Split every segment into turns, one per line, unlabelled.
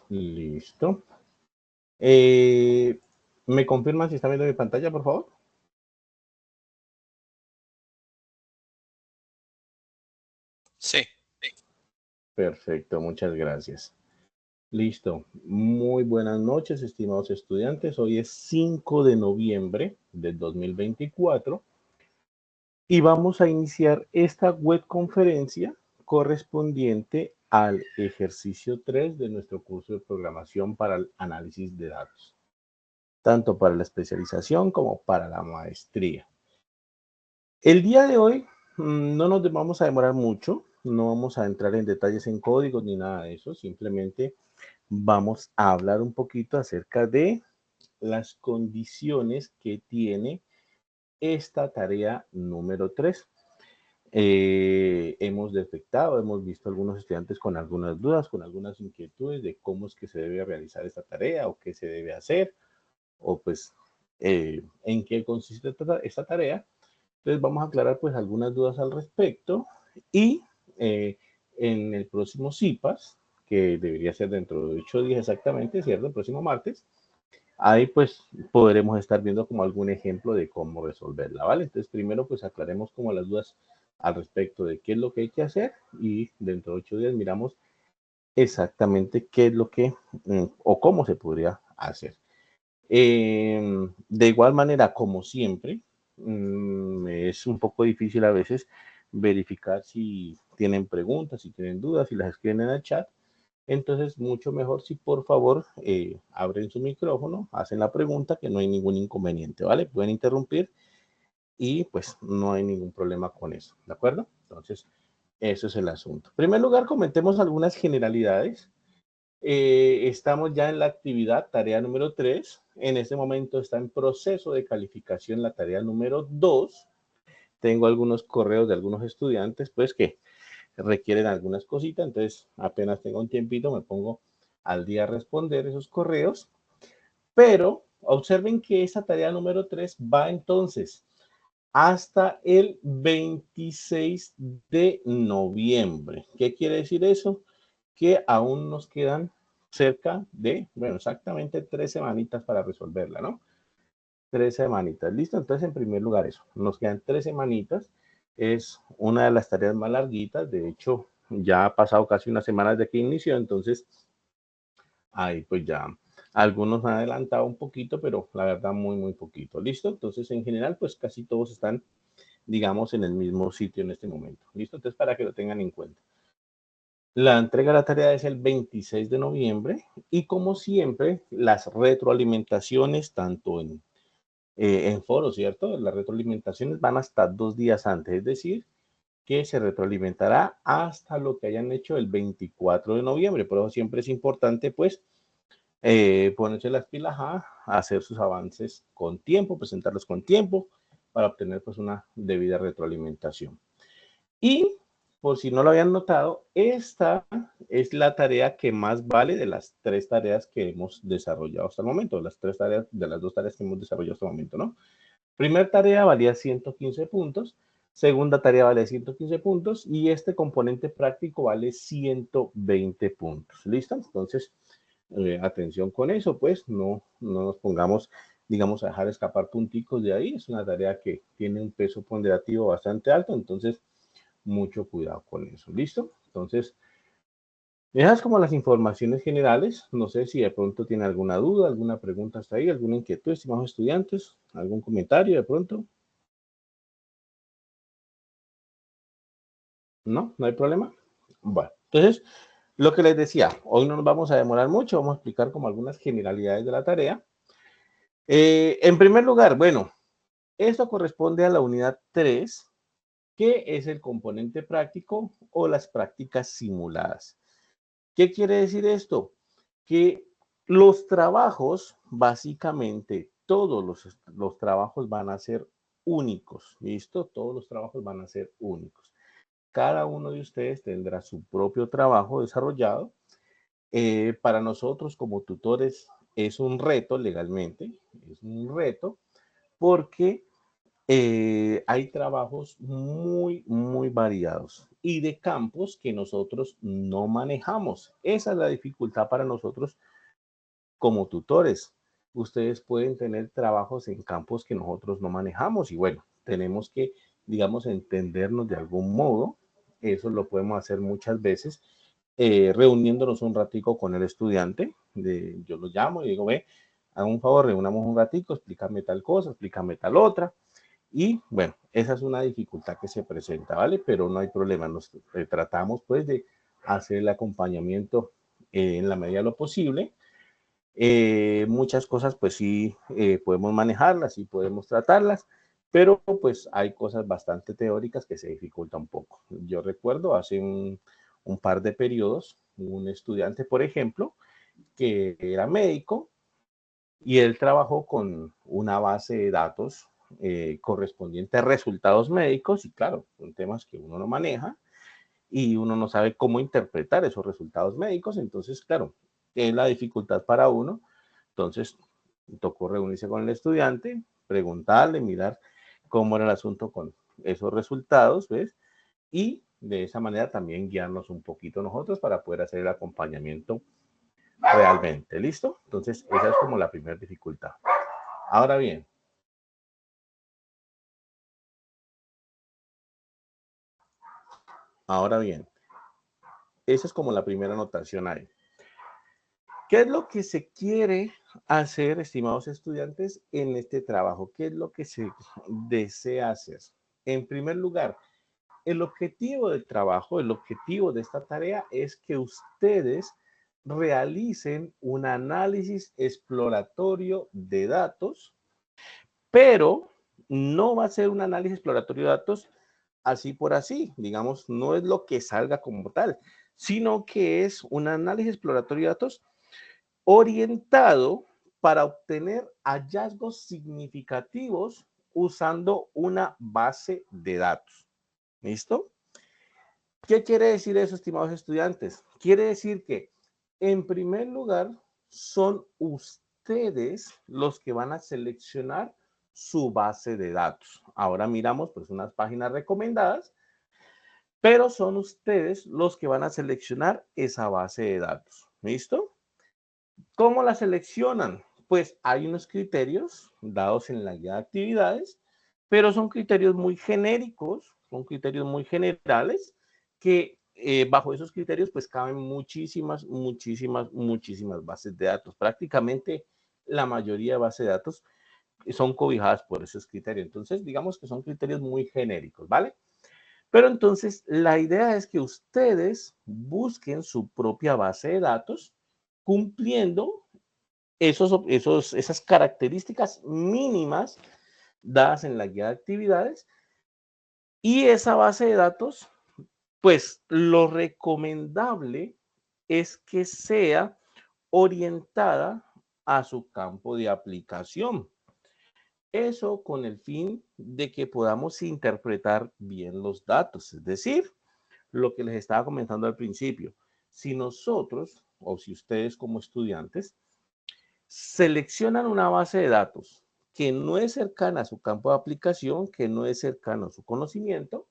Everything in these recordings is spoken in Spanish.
Listo. ¿Me confirman si está viendo mi pantalla, por favor?
Sí.
Perfecto, muchas gracias. Listo. Muy buenas noches, estimados estudiantes. Hoy es 5 de noviembre del 2024 y vamos a iniciar esta web conferencia correspondiente al ejercicio 3 de nuestro curso de programación para el análisis de datos, tanto para la especialización como para la maestría. El día de hoy no nos vamos a demorar mucho, no vamos a entrar en detalles en códigos ni nada de eso, simplemente vamos a hablar un poquito acerca de las condiciones que tiene esta tarea número 3. Hemos detectado, hemos visto algunos estudiantes con algunas dudas, con algunas inquietudes de cómo es que se debe realizar esta tarea o qué se debe hacer o pues en qué consiste esta tarea. Entonces vamos a aclarar pues algunas dudas al respecto y en el próximo CIPAS, que debería ser dentro de 8 días exactamente, ¿cierto? El próximo martes, ahí pues podremos estar viendo como algún ejemplo de cómo resolverla, ¿vale? Entonces primero pues aclaremos como las dudas al respecto de qué es lo que hay que hacer y dentro de 8 días miramos exactamente qué es lo que o cómo se podría hacer. De igual manera, como siempre, es un poco difícil a veces verificar si tienen preguntas, si tienen dudas, si las escriben en el chat. Entonces, mucho mejor si por favor abren su micrófono, hacen la pregunta, que no hay ningún inconveniente, ¿vale? Pueden interrumpir y pues no hay ningún problema con eso, ¿de acuerdo? Entonces, eso es el asunto. En primer lugar, comentemos algunas generalidades. Estamos ya en la actividad tarea número 3. En este momento está en proceso de calificación la tarea número 2. Tengo algunos correos de algunos estudiantes, pues que requieren algunas cositas. Entonces, apenas tengo un tiempito, me pongo al día a responder esos correos. Pero observen que esta tarea número 3 va entonces hasta el 26 de noviembre. ¿Qué quiere decir eso? Que aún nos quedan cerca de, bueno, exactamente 3 semanitas para resolverla, ¿no? 3 semanitas, listo. Entonces, en primer lugar, eso, nos quedan 3 semanitas. Es una de las tareas más larguitas. De hecho, ya ha pasado casi una semana desde que inició, entonces ahí pues ya algunos han adelantado un poquito, pero la verdad muy poquito, listo. Entonces, en general, pues casi todos están, digamos, en el mismo sitio en este momento, listo. Entonces, para que lo tengan en cuenta. La entrega de la tarea es el 26 de noviembre y como siempre, las retroalimentaciones, tanto en foro, ¿cierto? Las retroalimentaciones van hasta 2 días antes, es decir, que se retroalimentará hasta lo que hayan hecho el 24 de noviembre. Por eso siempre es importante, pues, ponerse las pilas a hacer sus avances con tiempo, presentarlos con tiempo para obtener, pues, una debida retroalimentación. Y por si no lo habían notado, esta es la tarea que más vale de las 3 tareas que hemos desarrollado hasta el momento, las 3 tareas, de las 2 tareas que hemos desarrollado hasta el momento, ¿no? Primera tarea valía 115 puntos, segunda tarea vale 115 puntos y este componente práctico vale 120 puntos. ¿Listo? Entonces, atención con eso, pues no nos pongamos, digamos, a dejar escapar punticos de ahí. Es una tarea que tiene un peso ponderativo bastante alto, entonces mucho cuidado con eso. ¿Listo? Entonces, esas como las informaciones generales. No sé si de pronto tiene alguna duda, alguna pregunta hasta ahí, alguna inquietud, estimados estudiantes, algún comentario de pronto. No, no hay problema. Bueno, entonces, lo que les decía, hoy no nos vamos a demorar mucho, vamos a explicar como algunas generalidades de la tarea. En primer lugar, bueno, esto corresponde a la unidad 3, que es el componente práctico o las prácticas simuladas. ¿Qué quiere decir esto? Que los trabajos, básicamente, todos los trabajos van a ser únicos, ¿listo? Todos los trabajos van a ser únicos. Cada uno de ustedes tendrá su propio trabajo desarrollado. Para nosotros como tutores es un reto legalmente, es un reto porque hay trabajos muy variados y de campos que nosotros no manejamos. Esa es la dificultad para nosotros como tutores. Ustedes pueden tener trabajos en campos que nosotros no manejamos y bueno, tenemos que, digamos, entendernos de algún modo. Eso lo podemos hacer muchas veces reuniéndonos un ratico con el estudiante. Yo lo llamo y digo, ve, haga un favor, reunamos un ratico, explícame tal cosa, explícame tal otra. Y bueno, esa es una dificultad que se presenta, ¿vale? Pero no hay problema, nos tratamos pues de hacer el acompañamiento en la medida de lo posible. Muchas cosas pues sí podemos manejarlas y podemos tratarlas, pero pues hay cosas bastante teóricas que se dificultan un poco. Yo recuerdo hace un par de periodos, un estudiante, por ejemplo, que era médico y él trabajó con una base de datos correspondiente a resultados médicos y claro, son temas que uno no maneja y uno no sabe cómo interpretar esos resultados médicos, entonces claro, es la dificultad para uno. Entonces tocó reunirse con el estudiante, preguntarle, mirar cómo era el asunto con esos resultados, ¿ves? Y de esa manera también guiarnos un poquito nosotros para poder hacer el acompañamiento realmente. ¿Listo? Entonces, esa es como la primera dificultad. Ahora bien, ahora bien, esa es como la primera anotación ahí. ¿Qué es lo que se quiere hacer, estimados estudiantes, en este trabajo? ¿Qué es lo que se desea hacer? En primer lugar, el objetivo del trabajo, el objetivo de esta tarea es que ustedes realicen un análisis exploratorio de datos, pero no va a ser un análisis exploratorio de datos así por así, digamos, no es lo que salga como tal, sino que es un análisis exploratorio de datos orientado para obtener hallazgos significativos usando una base de datos. ¿Listo? ¿Qué quiere decir eso, estimados estudiantes? Quiere decir que, en primer lugar, son ustedes los que van a seleccionar su base de datos. Ahora miramos pues unas páginas recomendadas, pero son ustedes los que van a seleccionar esa base de datos. ¿Listo? ¿Cómo la seleccionan? Pues hay unos criterios dados en la guía de actividades, pero son criterios muy genéricos, son criterios muy generales, que bajo esos criterios pues caben muchísimas bases de datos. Prácticamente la mayoría de bases de datos son cobijadas por esos criterios. Entonces, digamos que son criterios muy genéricos, ¿vale? Pero entonces la idea es que ustedes busquen su propia base de datos cumpliendo esas características mínimas dadas en la guía de actividades y esa base de datos, pues lo recomendable es que sea orientada a su campo de aplicación. Eso con el fin de que podamos interpretar bien los datos, es decir, lo que les estaba comentando al principio. Si nosotros o si ustedes como estudiantes seleccionan una base de datos que no es cercana a su campo de aplicación, que no es cercano a su conocimiento,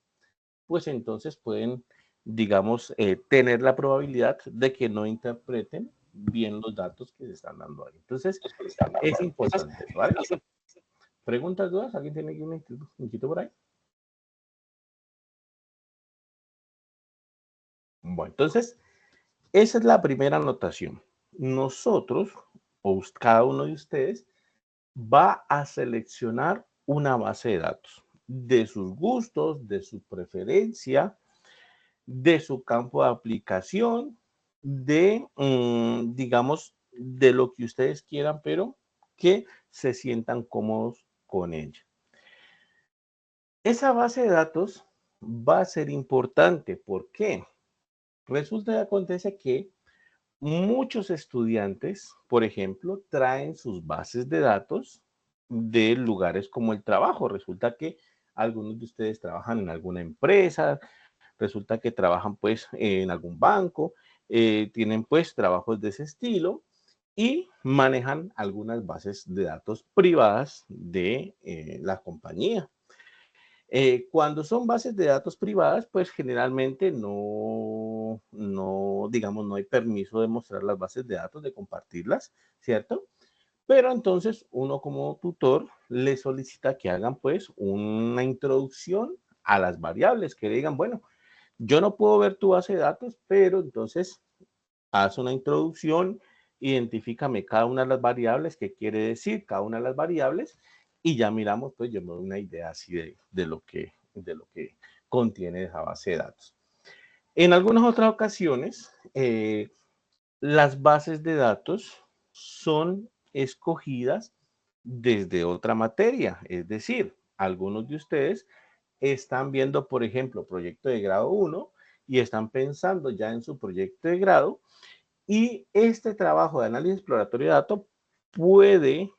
pues entonces pueden, digamos, tener la probabilidad de que no interpreten bien los datos que se están dando ahí. Entonces, es importante, ¿vale? ¿Preguntas, dudas? ¿Alguien tiene aquí un inquietud por ahí? Bueno, entonces, esa es la primera anotación. Nosotros, o cada uno de ustedes, va a seleccionar una base de datos de sus gustos, de su preferencia, de su campo de aplicación, digamos, de lo que ustedes quieran, pero que se sientan cómodos con ella. Esa base de datos va a ser importante. ¿Por qué? Resulta y acontece que muchos estudiantes, por ejemplo, traen sus bases de datos de lugares como el trabajo. Resulta que algunos de ustedes trabajan en alguna empresa, resulta que trabajan pues en algún banco, tienen pues trabajos de ese estilo y manejan algunas bases de datos privadas de la compañía. Cuando son bases de datos privadas, pues generalmente digamos, no hay permiso de mostrar las bases de datos, de compartirlas, ¿cierto? Pero entonces uno como tutor le solicita que hagan pues una introducción a las variables, que digan, bueno, yo no puedo ver tu base de datos, pero entonces haz una introducción, identifícame cada una de las variables, qué quiere decir cada una de las variables, y ya miramos, pues yo me doy una idea así de lo que contiene esa base de datos. En algunas otras ocasiones, las bases de datos son escogidas desde otra materia, es decir, algunos de ustedes están viendo, por ejemplo, proyecto de grado 1 y están pensando ya en su proyecto de grado y este trabajo de análisis exploratorio de datos puede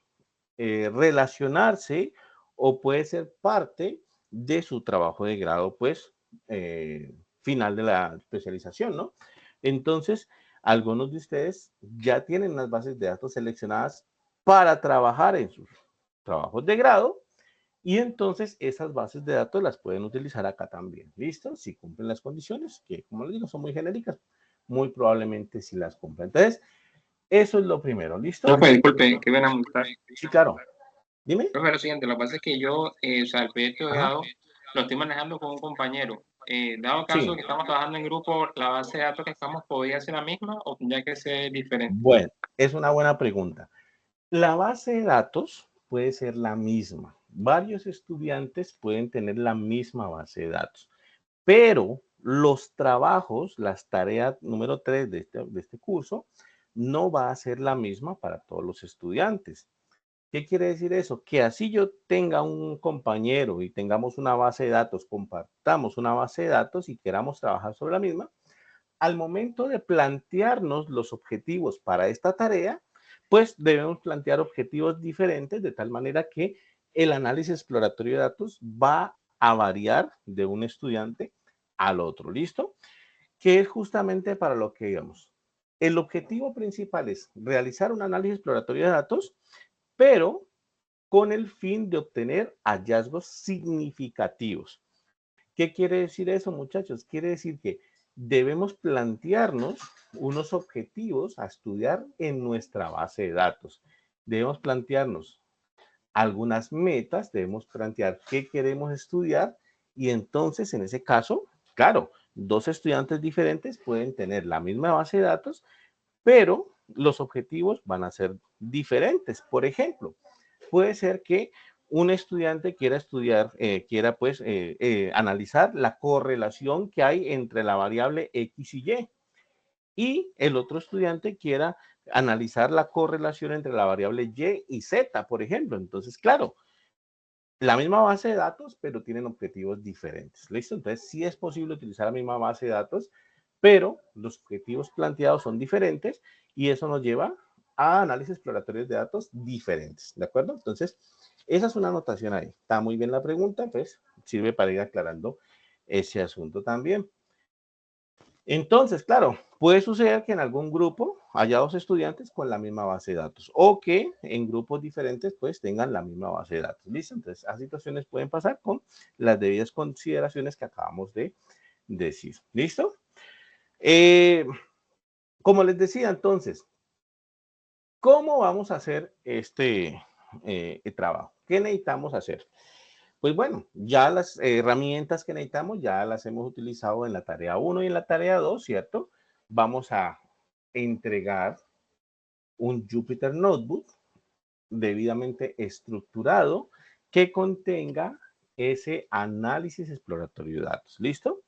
relacionarse o puede ser parte de su trabajo de grado, pues, final de la especialización, ¿no? Entonces, algunos de ustedes ya tienen las bases de datos seleccionadas para trabajar en sus trabajos de grado y entonces esas bases de datos las pueden utilizar acá también. ¿Listo? Si cumplen las condiciones, que como les digo, son muy genéricas, muy probablemente si las cumplen. Entonces, eso es lo primero. ¿Listo?
Profe, disculpe, que ven a montar.
Sí, claro. Dime.
Profe, lo siguiente, lo que pasa es que yo, o sea, el proyecto de
Ajá.
grado lo estoy manejando con un compañero. Dado
Sí.
caso que estamos trabajando en grupo, ¿la base de datos que estamos podría ser la misma o tendría que ser diferente?
Bueno, es una buena pregunta. La base de datos puede ser la misma. Varios estudiantes pueden tener la misma base de datos, pero los trabajos, las tareas número 3 de este curso, no va a ser la misma para todos los estudiantes. ¿Qué quiere decir eso? Que así yo tenga un compañero y tengamos una base de datos, compartamos una base de datos y queramos trabajar sobre la misma, al momento de plantearnos los objetivos para esta tarea, pues debemos plantear objetivos diferentes de tal manera que el análisis exploratorio de datos va a variar de un estudiante al otro. ¿Listo? Que es justamente para lo que digamos. El objetivo principal es realizar un análisis exploratorio de datos, pero con el fin de obtener hallazgos significativos. ¿Qué quiere decir eso, muchachos? Quiere decir que debemos plantearnos unos objetivos a estudiar en nuestra base de datos. Debemos plantearnos algunas metas, debemos plantear qué queremos estudiar y entonces en ese caso, claro, dos estudiantes diferentes pueden tener la misma base de datos, pero los objetivos van a ser diferentes. Por ejemplo, puede ser que un estudiante quiera estudiar, quiera pues analizar la correlación que hay entre la variable X y el otro estudiante quiera analizar la correlación entre la variable Y y Z, por ejemplo. Entonces, claro, la misma base de datos, pero tienen objetivos diferentes. ¿Listo? Entonces, sí es posible utilizar la misma base de datos, pero los objetivos planteados son diferentes y eso nos lleva a análisis exploratorios de datos diferentes. ¿De acuerdo? Entonces, esa es una anotación ahí. Está muy bien la pregunta, pues sirve para ir aclarando ese asunto también. Entonces, claro, puede suceder que en algún grupo haya dos estudiantes con la misma base de datos o que en grupos diferentes pues tengan la misma base de datos. ¿Listo? Entonces, esas situaciones pueden pasar con las debidas consideraciones que acabamos de decir. ¿Listo? Como les decía entonces, ¿cómo vamos a hacer este trabajo? ¿Qué necesitamos hacer? Pues bueno, ya las herramientas que necesitamos ya las hemos utilizado en la tarea 1 y en la tarea 2, ¿cierto? Vamos a entregar un Jupyter Notebook debidamente estructurado que contenga ese análisis exploratorio de datos. ¿Listo?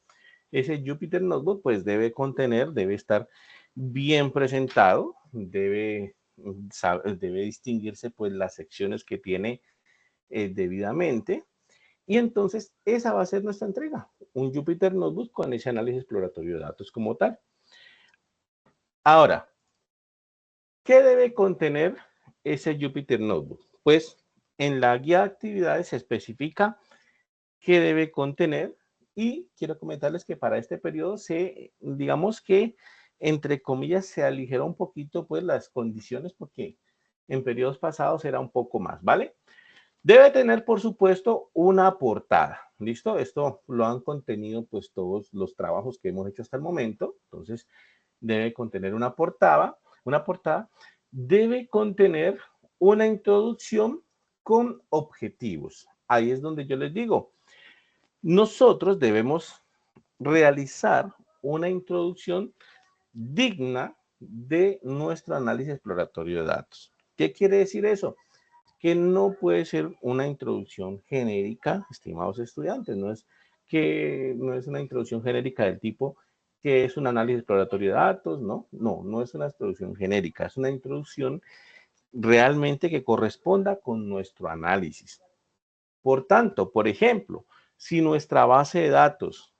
Ese Jupyter Notebook pues debe contener, debe estar bien presentado, debe distinguirse pues las secciones que tiene debidamente. Y entonces esa va a ser nuestra entrega, un Jupyter Notebook con ese análisis exploratorio de datos como tal. Ahora, ¿qué debe contener ese Jupyter Notebook? Pues en la guía de actividades se especifica qué debe contener y quiero comentarles que para este periodo digamos que, entre comillas, se aligeró un poquito pues las condiciones porque en periodos pasados era un poco más, ¿vale? Debe tener, por supuesto, una portada. ¿listo? Esto lo han contenido pues todos los trabajos que hemos hecho hasta el momento. Entonces, debe contener una portada, debe contener una introducción con objetivos. Ahí es donde yo les digo, nosotros debemos realizar una introducción digna de nuestro análisis exploratorio de datos. ¿Qué quiere decir eso? Que no puede ser una introducción genérica, estimados estudiantes, no es una introducción genérica del tipo que es un análisis exploratorio de datos, no es una introducción genérica, es una introducción realmente que corresponda con nuestro análisis. Por tanto, por ejemplo, si nuestra base de datos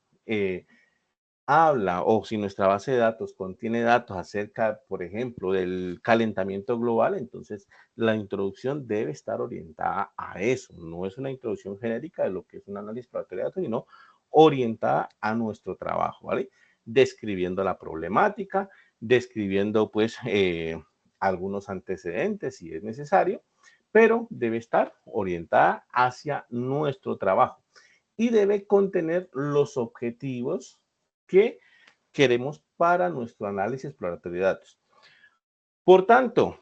habla o si nuestra base de datos contiene datos acerca, por ejemplo, del calentamiento global, entonces la introducción debe estar orientada a eso. No es una introducción genérica de lo que es un análisis exploratorio de datos, sino orientada a nuestro trabajo, ¿vale? Describiendo la problemática, describiendo pues algunos antecedentes si es necesario, pero debe estar orientada hacia nuestro trabajo y debe contener los objetivos que queremos para nuestro análisis exploratorio de datos. Por tanto,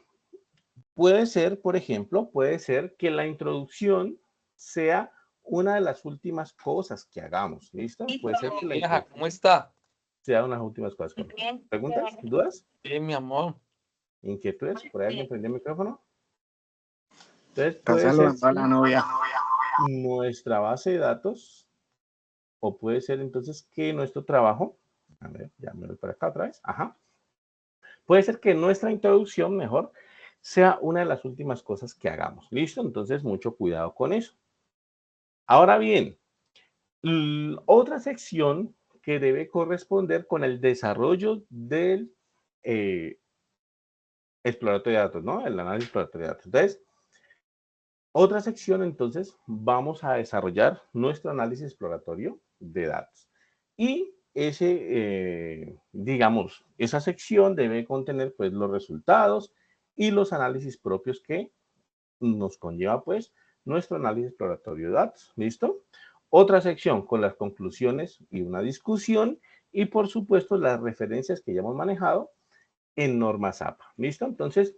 puede ser, por ejemplo, puede ser que la introducción sea una de las últimas cosas que hagamos, ¿listo? Puede ser que la
Vieja, ¿cómo está?
sea una de las últimas cosas que hagamos. ¿Preguntas? ¿Dudas?
Bien, mi amor.
¿Inquietudes? ¿Por ahí alguien prendió el micrófono? Entonces,
Está
puede ser
saludando a la novia.
nuestra base de datos o puede ser entonces que nuestro trabajo, a ver, ya me voy para acá otra vez, ajá, puede ser que nuestra introducción mejor sea una de las últimas cosas que hagamos, ¿listo? Entonces, mucho cuidado con eso. Ahora bien, otra sección que debe corresponder con el desarrollo del exploratorio de datos, ¿no? El análisis exploratorio de datos. Entonces, otra sección, entonces, vamos a desarrollar nuestro análisis exploratorio de datos. Y digamos, esa sección debe contener, pues, los resultados y los análisis propios que nos conlleva, pues, nuestro análisis exploratorio de datos. ¿Listo? Otra sección con las conclusiones y una discusión y, por supuesto, las referencias que ya hemos manejado en normas APA. ¿Listo? Entonces,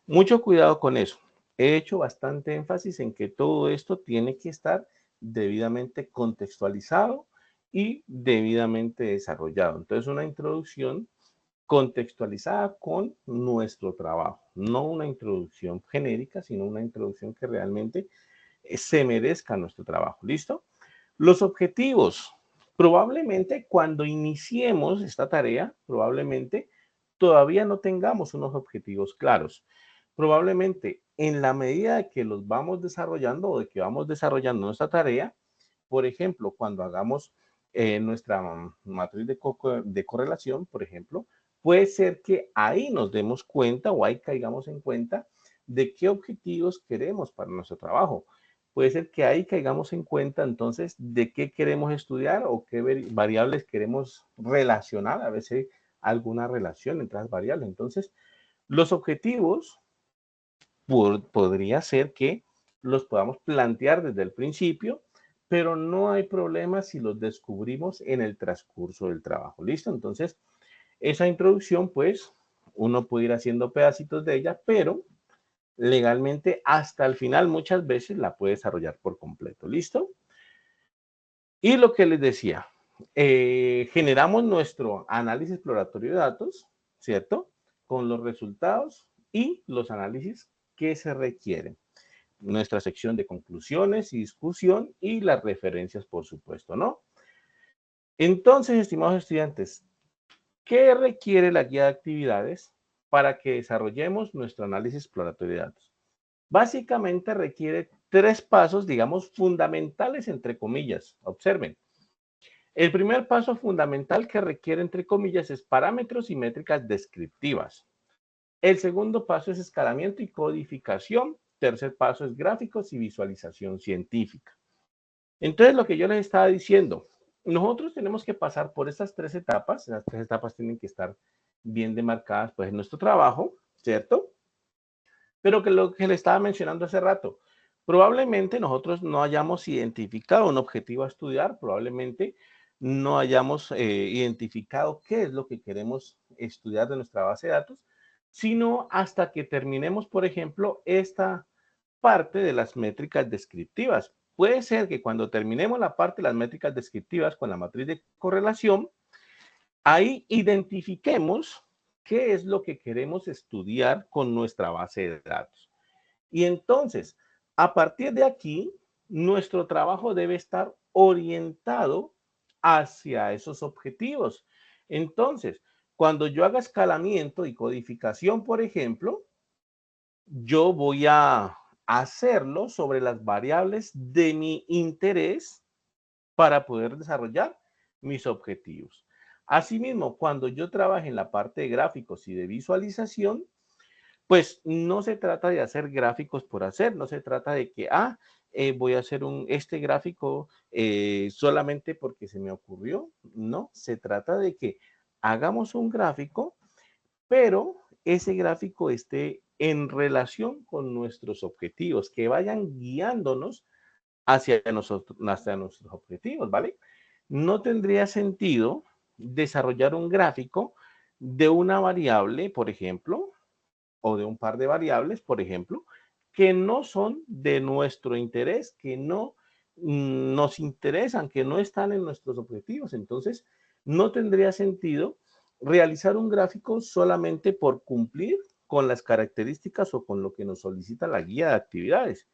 mucho cuidado con eso. He hecho bastante énfasis en que todo esto tiene que estar debidamente contextualizado y debidamente desarrollado. Entonces, una introducción contextualizada con nuestro trabajo, no una introducción genérica, sino una introducción que realmente se merezca nuestro trabajo. ¿Listo? Los objetivos. Probablemente cuando iniciemos esta tarea, probablemente todavía no tengamos unos objetivos claros. Probablemente en la medida que los vamos desarrollando o de que vamos desarrollando nuestra tarea, por ejemplo, cuando hagamos nuestra matriz de correlación, por ejemplo, puede ser que ahí nos demos cuenta o ahí caigamos en cuenta de qué objetivos queremos para nuestro trabajo. Puede ser que ahí caigamos en cuenta entonces de qué queremos estudiar o qué variables queremos relacionar, a veces alguna relación entre las variables. Entonces, los objetivos podría ser que los podamos plantear desde el principio, pero no hay problema si los descubrimos en el transcurso del trabajo. ¿Listo? Entonces, esa introducción, pues, uno puede ir haciendo pedacitos de ella, pero legalmente hasta el final muchas veces la puede desarrollar por completo. ¿Listo? Y lo que les decía, generamos nuestro análisis exploratorio de datos, ¿cierto? Con los resultados y los análisis que se requieren. Nuestra sección de conclusiones y discusión y las referencias, por supuesto, ¿no? Entonces, estimados estudiantes, ¿qué requiere la guía de actividades para que desarrollemos nuestro análisis exploratorio de datos? Básicamente requiere 3 pasos, digamos, fundamentales, entre comillas. Observen. El primer paso fundamental que requiere, entre comillas, es parámetros y métricas descriptivas. El segundo paso es escalamiento y codificación. Tercer paso es gráficos y visualización científica. Entonces, lo que yo les estaba diciendo, nosotros tenemos que pasar por estas 3 etapas. Las 3 etapas tienen que estar bien demarcadas, pues, en nuestro trabajo, ¿cierto? Pero que lo que le estaba mencionando hace rato, Probablemente nosotros no hayamos identificado un objetivo a estudiar, probablemente no hayamos identificado qué es lo que queremos estudiar de nuestra base de datos, sino hasta que terminemos, por ejemplo, esta parte de las métricas descriptivas. Puede ser que cuando terminemos la parte de las métricas descriptivas con la matriz de correlación, ahí identifiquemos qué es lo que queremos estudiar con nuestra base de datos. Y entonces, a partir de aquí, nuestro trabajo debe estar orientado hacia esos objetivos. Entonces, cuando yo haga escalamiento y codificación, por ejemplo, yo voy a hacerlo sobre las variables de mi interés para poder desarrollar mis objetivos. Asimismo, cuando yo trabaje en la parte de gráficos y de visualización, pues no se trata de hacer gráficos por hacer, no se trata de que, voy a hacer este gráfico solamente porque se me ocurrió. No, se trata de que hagamos un gráfico, pero ese gráfico esté en relación con nuestros objetivos, que vayan guiándonos hacia nuestros objetivos, ¿vale? No tendría sentido desarrollar un gráfico de una variable, por ejemplo, o de un par de variables, por ejemplo, que no son de nuestro interés, que no nos interesan, que no están en nuestros objetivos. Entonces, no tendría sentido realizar un gráfico solamente por cumplir con las características o con lo que nos solicita la guía de actividades,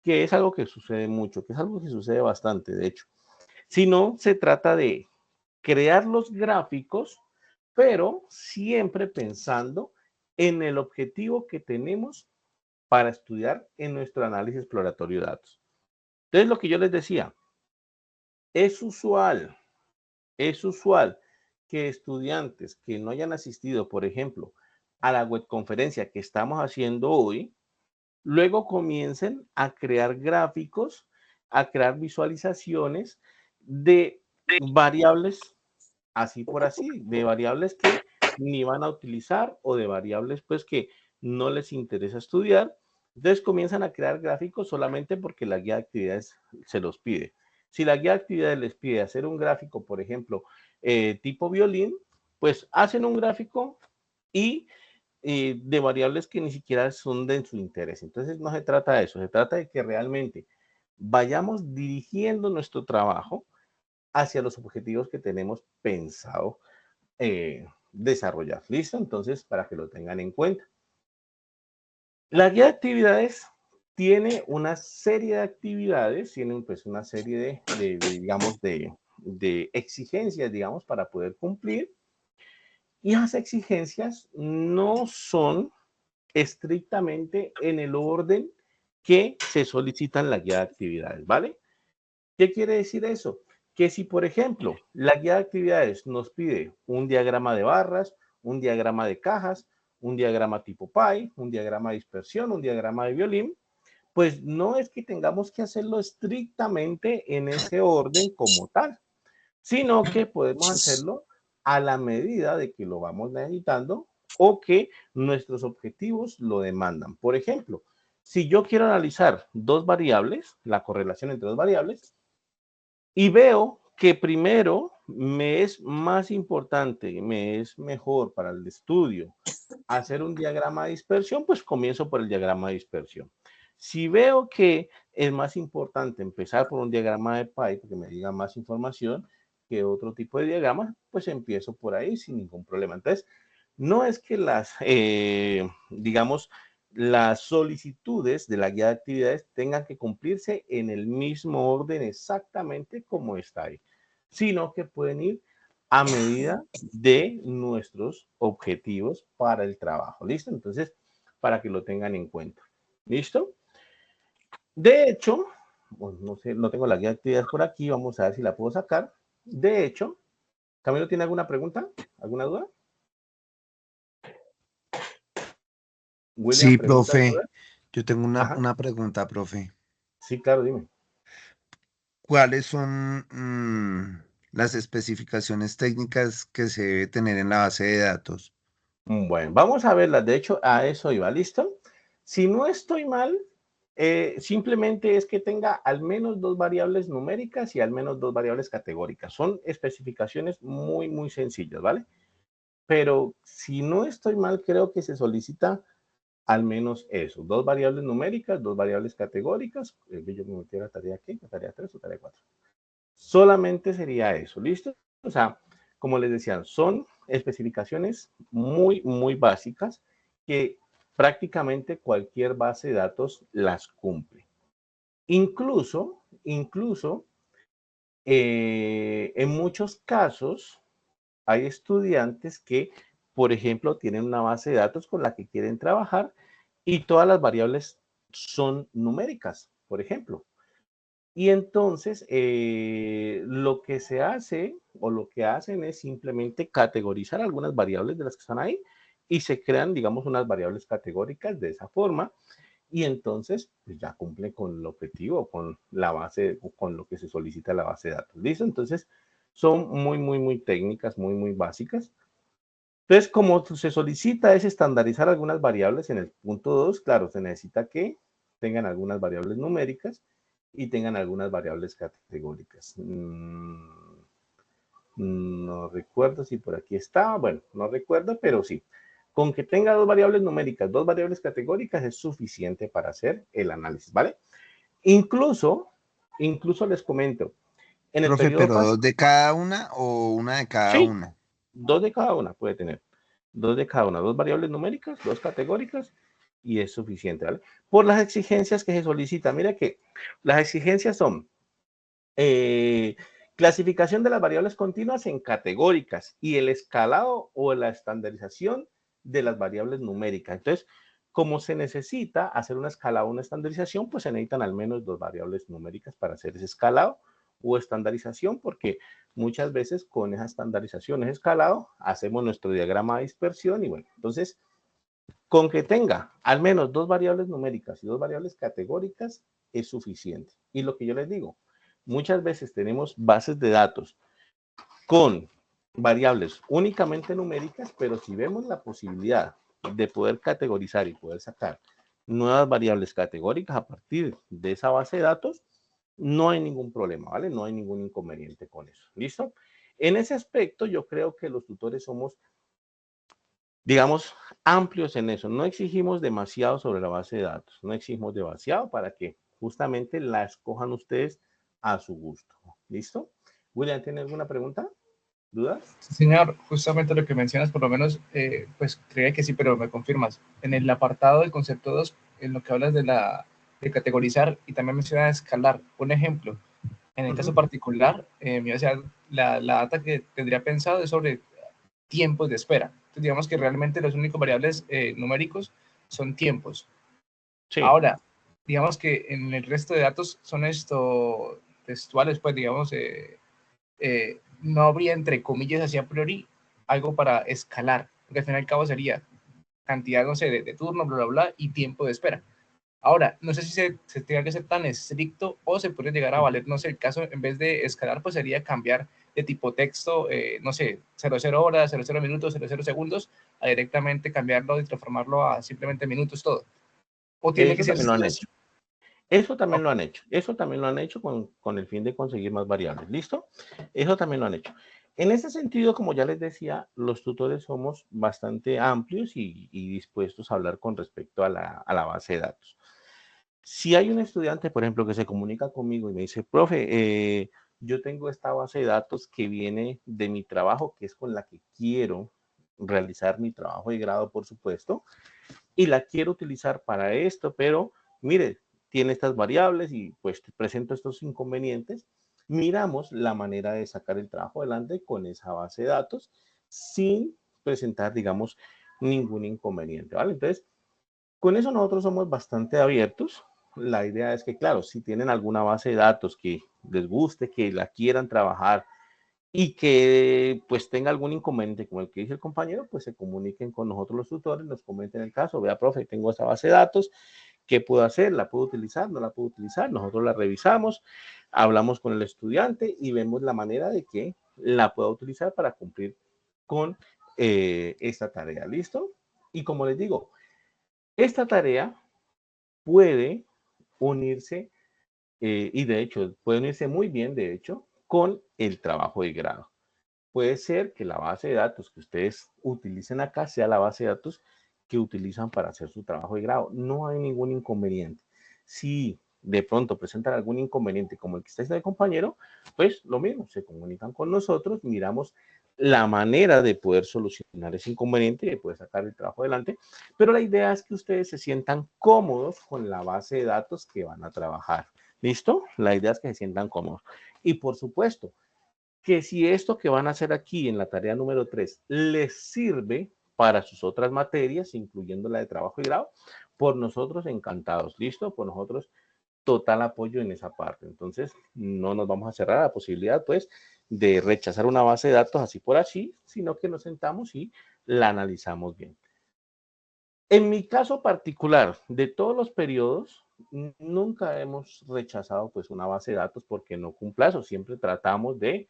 que es algo que sucede mucho, que es algo que sucede bastante, de hecho. Sino se trata de crear los gráficos, pero siempre pensando en el objetivo que tenemos para estudiar en nuestro análisis exploratorio de datos. Entonces, lo que yo les decía, es usual que estudiantes que no hayan asistido, por ejemplo, a la webconferencia que estamos haciendo hoy, luego comiencen a crear gráficos, a crear visualizaciones de variables así por así, de variables que ni van a utilizar o de variables pues que no les interesa estudiar. Entonces comienzan a crear gráficos solamente porque la guía de actividades se los pide. Si la guía de actividades les pide hacer un gráfico, por ejemplo, tipo violín, pues hacen un gráfico y de variables que ni siquiera son de su interés. Entonces no se trata de eso, se trata de que realmente vayamos dirigiendo nuestro trabajo hacia los objetivos que tenemos pensado desarrollar. ¿Listo? Entonces, para que lo tengan en cuenta. La guía de actividades tiene una serie de actividades, tiene pues una serie digamos, de exigencias, digamos, para poder cumplir. Y esas exigencias no son estrictamente en el orden que se solicita en la guía de actividades, ¿vale? ¿Qué quiere decir eso? Que si, por ejemplo, la guía de actividades nos pide un diagrama de barras, un diagrama de cajas, un diagrama tipo pie, un diagrama de dispersión, un diagrama de violín, pues no es que tengamos que hacerlo estrictamente en ese orden como tal, sino que podemos hacerlo a la medida de que lo vamos necesitando o que nuestros objetivos lo demandan. Por ejemplo, si yo quiero analizar dos variables, la correlación entre dos variables, y veo que primero me es más importante, me es mejor para el estudio hacer un diagrama de dispersión, pues comienzo por el diagrama de dispersión. Si veo que es más importante empezar por un diagrama de pie, porque me diga más información que otro tipo de diagrama, pues empiezo por ahí sin ningún problema. Entonces, no es que digamos, las solicitudes de la guía de actividades tengan que cumplirse en el mismo orden exactamente como está ahí, sino que pueden ir a medida de nuestros objetivos para el trabajo. ¿Listo? Entonces, para que lo tengan en cuenta. ¿Listo? De hecho, bueno, no sé, no tengo la guía de actividades por aquí, vamos a ver si la puedo sacar. De hecho, ¿Camilo tiene alguna pregunta? ¿Alguna duda? William,
Sí,
preguntas,
profe,
dudas.
yo tengo
Ajá.
una pregunta, profe.
Sí, claro, dime.
¿Cuáles son las especificaciones técnicas que se debe tener en la base de datos?
Bueno, vamos a verlas. De hecho, a eso iba. ¿Listo? Si no estoy mal, Simplemente es que tenga al menos 2 variables numéricas y al menos 2 variables categóricas. Son especificaciones muy, muy sencillas, ¿vale? Pero si no estoy mal, creo que se solicita al menos eso, 2 variables numéricas, 2 variables categóricas. Yo me metí a la tarea aquí, la tarea 3 o tarea 4. Solamente sería eso, ¿listo? O sea, como les decía, son especificaciones muy, muy básicas que prácticamente cualquier base de datos las cumple. Incluso en muchos casos hay estudiantes que, por ejemplo, tienen una base de datos con la que quieren trabajar y todas las variables son numéricas, por ejemplo. Y entonces lo que se hace o lo que hacen es simplemente categorizar algunas variables de las que están ahí y se crean, digamos, unas variables categóricas de esa forma y entonces pues ya cumple con el objetivo, con la base, con lo que se solicita la base de datos. ¿Listo? Entonces son muy, muy, muy técnicas, muy, muy básicas. Entonces, como se solicita es estandarizar algunas variables en el punto 2, claro, se necesita que tengan algunas variables numéricas y tengan algunas variables categóricas. No recuerdo si por aquí está, bueno, no recuerdo, pero sí. Con que tenga 2 variables numéricas, 2 variables categóricas es suficiente para hacer el análisis, ¿vale? Incluso les comento, en el
Profe,
periodo
pero
pasado,
2 de cada una o una de cada
sí,
una.
2 de cada una puede tener. 2 de cada una, 2 variables numéricas, 2 categóricas y es suficiente, ¿vale? Por las exigencias que se solicitan. Mira que las exigencias son clasificación de las variables continuas en categóricas y el escalado o la estandarización de las variables numéricas. Entonces, como se necesita hacer una escalado o una estandarización, pues se necesitan al menos 2 variables numéricas para hacer ese escalado o estandarización, porque muchas veces con esa estandarización, ese escalado, hacemos nuestro diagrama de dispersión y bueno, entonces, con que tenga al menos 2 variables numéricas y 2 variables categóricas es suficiente. Y lo que yo les digo, muchas veces tenemos bases de datos con variables únicamente numéricas, pero si vemos la posibilidad de poder categorizar y poder sacar nuevas variables categóricas a partir de esa base de datos, no hay ningún problema, ¿vale? No hay ningún inconveniente con eso. ¿Listo? En ese aspecto, yo creo que los tutores somos, digamos, amplios en eso. No exigimos demasiado sobre la base de datos. No exigimos demasiado para que justamente la escojan ustedes a su gusto. ¿Listo? William, ¿tiene alguna pregunta? ¿Dudas?
Sí, señor, justamente lo que mencionas, por lo menos, pues creía que sí, pero me confirmas. En el apartado del concepto 2, en lo que hablas de categorizar y también mencionas escalar. Un ejemplo, en el caso particular, la data que tendría pensado es sobre tiempos de espera. Entonces, digamos que realmente los únicos variables numéricos son tiempos.
Sí.
Ahora, digamos que en el resto de datos son textuales, pues digamos, no habría entre comillas así a priori algo para escalar, porque al fin y al cabo sería cantidad, no sé, de turno, bla, bla, bla, y tiempo de espera. Ahora, no sé si se tenga que ser tan estricto o se puede llegar a valer, no sé, el caso, en vez de escalar, pues sería cambiar de tipo texto, no sé, 00 horas, 00 minutos, 00 segundos, a directamente cambiarlo y transformarlo a simplemente minutos todo. O tiene que
Eso
ser...
también lo han hecho. Eso también lo
Ok.
han hecho. Eso también lo han hecho con el fin de conseguir más variables. ¿Listo? Eso también lo han hecho. En ese sentido, como ya les decía, los tutores somos bastante amplios y dispuestos a hablar con respecto a la base de datos. Si hay un estudiante, por ejemplo, que se comunica conmigo y me dice, profe, yo tengo esta base de datos que viene de mi trabajo, que es con la que quiero realizar mi trabajo de grado, por supuesto, y la quiero utilizar para esto, pero mire, tiene estas variables y pues te presento estos inconvenientes. Miramos la manera de sacar el trabajo adelante con esa base de datos sin presentar, digamos, ningún inconveniente, ¿vale? Entonces, con eso nosotros somos bastante abiertos. La idea es que, claro, si tienen alguna base de datos que les guste, que la quieran trabajar y que pues tenga algún inconveniente como el que dice el compañero, pues se comuniquen con nosotros los tutores, nos comenten el caso, vea, profe, tengo esta base de datos, ¿qué puedo hacer? ¿La puedo utilizar? ¿No la puedo utilizar? Nosotros la revisamos, hablamos con el estudiante y vemos la manera de que la pueda utilizar para cumplir con esta tarea. ¿Listo? Y como les digo, esta tarea puede unirse, y de hecho, puede unirse muy bien, de hecho, con el trabajo de grado. Puede ser que la base de datos que ustedes utilicen acá sea la base de datos que utilizan para hacer su trabajo de grado. No hay ningún inconveniente. Si de pronto presentan algún inconveniente como el que está diciendo el compañero, pues lo mismo, se comunican con nosotros, miramos la manera de poder solucionar ese inconveniente y de poder sacar el trabajo adelante, pero la idea es que ustedes se sientan cómodos con la base de datos que van a trabajar. ¿Listo? La idea es que se sientan cómodos. Y por supuesto, que si esto que van a hacer aquí en la tarea número 3 les sirve para sus otras materias, incluyendo la de trabajo y grado, por nosotros encantados, ¿listo? Por nosotros total apoyo en esa parte. Entonces, no nos vamos a cerrar a la posibilidad, pues, de rechazar una base de datos así por así, sino que nos sentamos y la analizamos bien. En mi caso particular, de todos los periodos, nunca hemos rechazado pues una base de datos porque no cumpla eso. Siempre tratamos de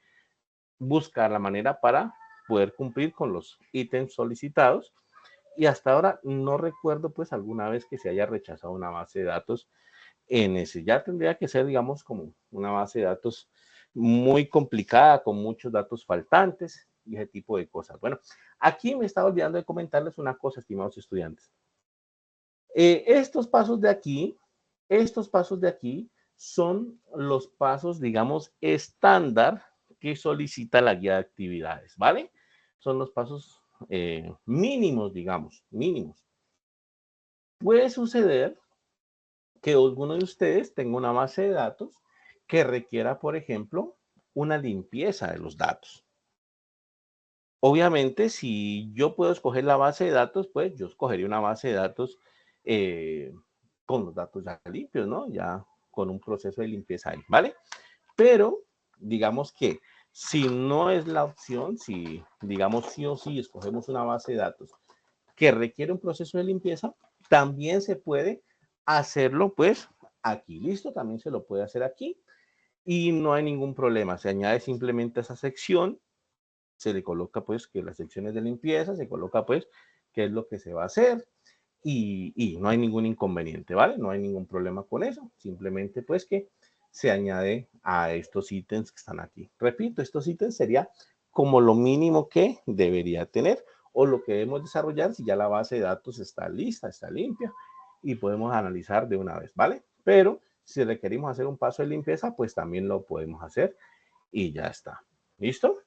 buscar la manera para poder cumplir con los ítems solicitados y hasta ahora no recuerdo pues alguna vez que se haya rechazado una base de datos en ese. Ya tendría que ser, digamos, como una base de datos muy complicada, con muchos datos faltantes y ese tipo de cosas. Bueno, aquí me estaba olvidando de comentarles una cosa, estimados estudiantes. Estos pasos de aquí son los pasos, digamos, estándar que solicita la guía de actividades, ¿vale? Son los pasos mínimos, digamos, mínimos. Puede suceder que alguno de ustedes tenga una base de datos que requiera, por ejemplo, una limpieza de los datos. Obviamente, si yo puedo escoger la base de datos, pues yo escogería una base de datos con los datos ya limpios, ¿no? Ya con un proceso de limpieza ahí, ¿vale? Pero digamos que si no es la opción, si digamos sí o sí escogemos una base de datos que requiere un proceso de limpieza, también se puede hacerlo pues aquí, listo, también se lo puede hacer aquí y no hay ningún problema, se añade simplemente esa sección, se le coloca pues que las secciones de limpieza, se coloca pues qué es lo que se va a hacer y no hay ningún inconveniente, ¿vale? No hay ningún problema con eso, simplemente pues que se añade a estos ítems que están aquí. Repito, estos ítems sería como lo mínimo que debería tener o lo que debemos desarrollar si ya la base de datos está lista, está limpia y podemos analizar de una vez, ¿vale? Pero si requerimos hacer un paso de limpieza, pues también lo podemos hacer y ya está. ¿Listo?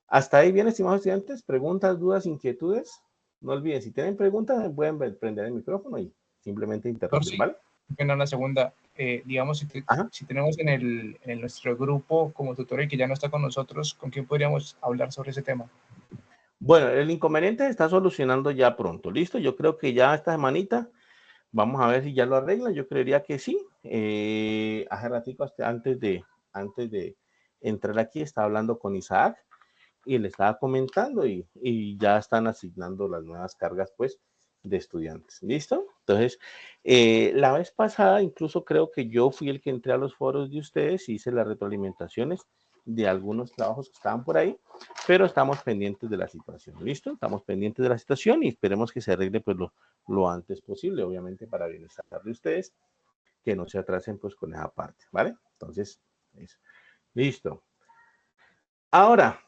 Hasta ahí bien, estimados estudiantes. ¿Preguntas, dudas, inquietudes? No olviden, si tienen preguntas, pueden prender el micrófono y simplemente interrumpir,
Sí,
¿vale?
bueno, la segunda, digamos,
Ajá.
si tenemos en nuestro grupo como tutor que ya no está con nosotros, ¿con quién podríamos hablar sobre ese tema?
Bueno, el inconveniente se está solucionando ya pronto, ¿listo? Yo creo que ya esta semanita, vamos a ver si ya lo arreglan, yo creería que sí. Hace ratico, antes de entrar aquí, estaba hablando con Isaac y le estaba comentando y ya están asignando las nuevas cargas, pues, de estudiantes. ¿Listo? Entonces, la vez pasada, incluso creo que yo fui el que entré a los foros de ustedes y hice las retroalimentaciones de algunos trabajos que estaban por ahí, pero estamos pendientes de la situación. ¿Listo? Estamos pendientes de la situación y esperemos que se arregle, pues, lo antes posible, obviamente, para bienestar de ustedes, que no se atrasen, pues, con esa parte, ¿vale? Entonces, eso. Listo. Ahora,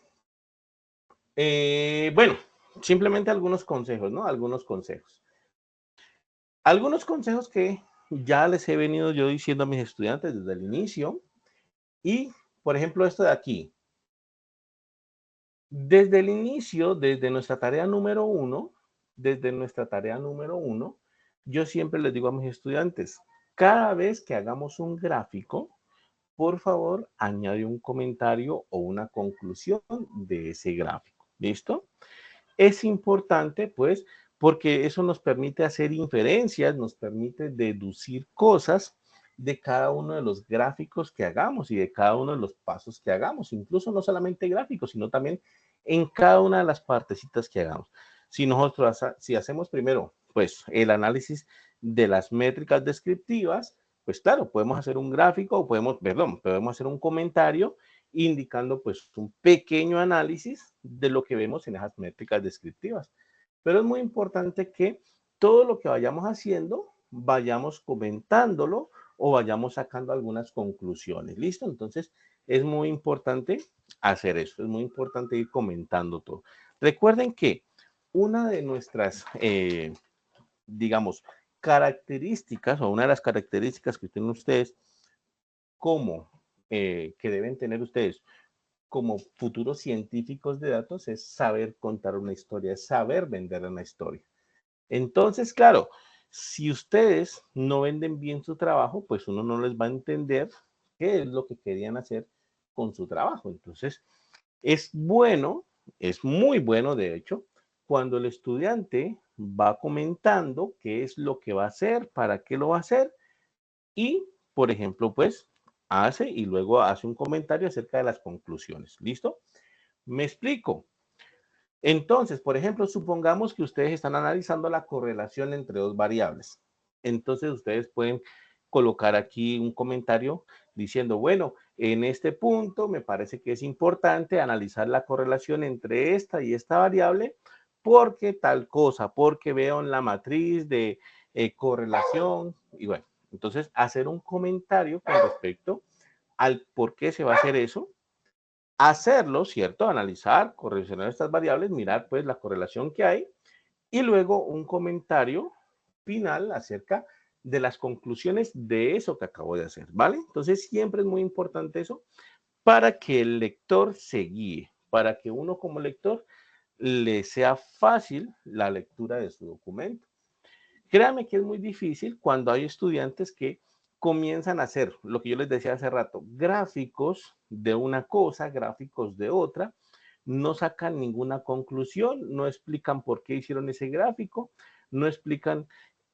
bueno, simplemente algunos consejos, ¿no? Algunos consejos. Algunos consejos que ya les he venido yo diciendo a mis estudiantes desde el inicio. Y, por ejemplo, esto de aquí. Desde el inicio, desde nuestra tarea número 1, yo siempre les digo a mis estudiantes, cada vez que hagamos un gráfico, por favor, añade un comentario o una conclusión de ese gráfico. ¿Listo? Es importante, pues, porque eso nos permite hacer inferencias, nos permite deducir cosas de cada uno de los gráficos que hagamos y de cada uno de los pasos que hagamos, incluso no solamente gráficos, sino también en cada una de las partecitas que hagamos. Si hacemos primero, pues, el análisis de las métricas descriptivas, pues claro, podemos hacer un gráfico o podemos hacer un comentario indicando pues un pequeño análisis de lo que vemos en esas métricas descriptivas. Pero es muy importante que todo lo que vayamos haciendo, vayamos comentándolo o vayamos sacando algunas conclusiones. ¿Listo? Entonces, es muy importante hacer eso, es muy importante ir comentando todo. Recuerden que una de nuestras, digamos, características o una de las características que tienen ustedes como que deben tener ustedes como futuros científicos de datos es saber contar una historia, es saber vender una historia. Entonces, claro, si ustedes no venden bien su trabajo, pues uno no les va a entender qué es lo que querían hacer con su trabajo. Entonces, es bueno, es muy bueno, de hecho, cuando el estudiante va comentando qué es lo que va a hacer, para qué lo va a hacer y, por ejemplo, pues hace y luego hace un comentario acerca de las conclusiones. ¿Listo? Me explico. Entonces, por ejemplo, supongamos que ustedes están analizando la correlación entre dos variables. Entonces, ustedes pueden colocar aquí un comentario diciendo, bueno, en este punto me parece que es importante analizar la correlación entre esta y esta variable porque tal cosa, porque veo en la matriz de correlación y bueno, entonces hacer un comentario con respecto al por qué se va a hacer eso. Hacerlo, ¿cierto? Analizar, correlacionar estas variables, mirar pues la correlación que hay y luego un comentario final acerca de las conclusiones de eso que acabo de hacer, ¿vale? Entonces siempre es muy importante eso para que el lector se guíe, para que uno como lector le sea fácil la lectura de su documento. Créame que es muy difícil cuando hay estudiantes que comienzan a hacer lo que yo les decía hace rato, gráficos de una cosa, gráficos de otra, no sacan ninguna conclusión, no explican por qué hicieron ese gráfico, no explican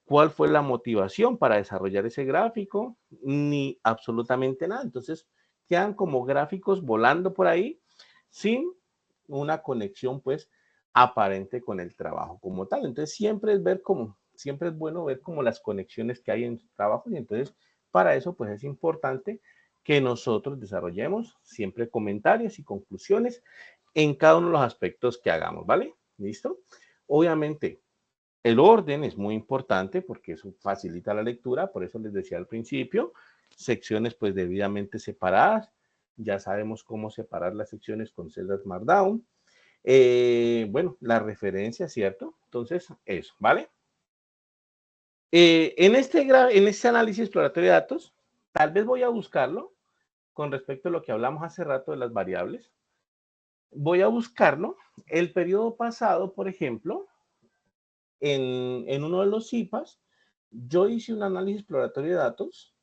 cuál fue la motivación para desarrollar ese gráfico, ni absolutamente nada. Entonces, quedan como gráficos volando por ahí sin una conexión, pues, aparente con el trabajo como tal. Entonces, siempre es bueno ver como las conexiones que hay en su trabajo y entonces, para eso, pues, es importante que nosotros desarrollemos siempre comentarios y conclusiones en cada uno de los aspectos que hagamos, ¿vale? ¿Listo? Obviamente, el orden es muy importante porque eso facilita la lectura, por eso les decía al principio, secciones pues debidamente separadas, ya sabemos cómo separar las secciones con celdas Markdown, bueno, la referencia, ¿cierto? Entonces, eso, ¿vale? En este análisis exploratorio de datos, tal vez voy a buscarlo con respecto a lo que hablamos hace rato de las variables, voy a buscarlo. El periodo pasado, por ejemplo, en uno de los CIPAs, yo hice un análisis exploratorio de datos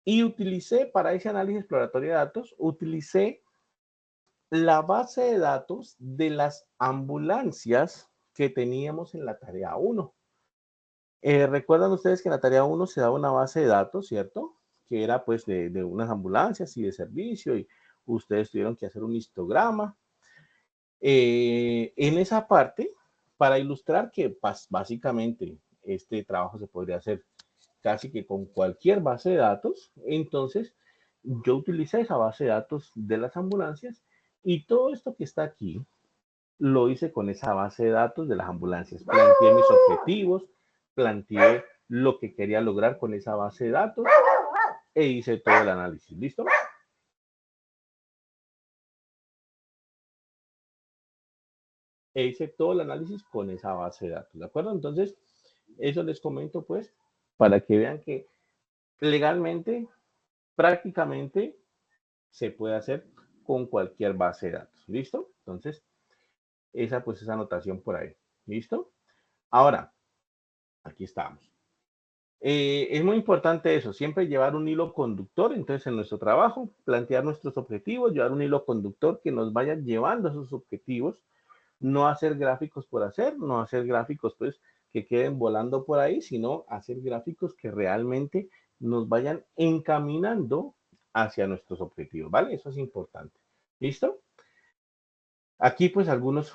y utilicé para ese análisis exploratorio de datos, utilicé la base de datos de las ambulancias que teníamos en la tarea 1. Recuerdan ustedes que en la tarea 1 se daba una base de datos, ¿cierto? Que era pues de unas ambulancias y de servicio y ustedes tuvieron que hacer un histograma. En esa parte, para ilustrar que básicamente este trabajo se podría hacer casi que con cualquier base de datos, entonces yo utilicé esa base de datos de las ambulancias y todo esto que está aquí lo hice con esa base de datos de las ambulancias. Planteé mis objetivos, planteé lo que quería lograr con esa base de datos e hice todo el análisis. ¿Listo? E hice todo el análisis con esa base de datos, ¿de acuerdo? Entonces, eso les comento, pues, para que vean que legalmente, prácticamente, se puede hacer con cualquier base de datos, ¿listo? Entonces, esa anotación por ahí, ¿listo? Ahora, aquí estamos. Es muy importante eso, siempre llevar un hilo conductor, entonces, en nuestro trabajo, plantear nuestros objetivos, llevar un hilo conductor que nos vaya llevando a esos objetivos, no hacer gráficos por hacer, no hacer gráficos pues que queden volando por ahí, sino hacer gráficos que realmente nos vayan encaminando hacia nuestros objetivos, ¿vale? Eso es importante. ¿Listo? Aquí pues algunas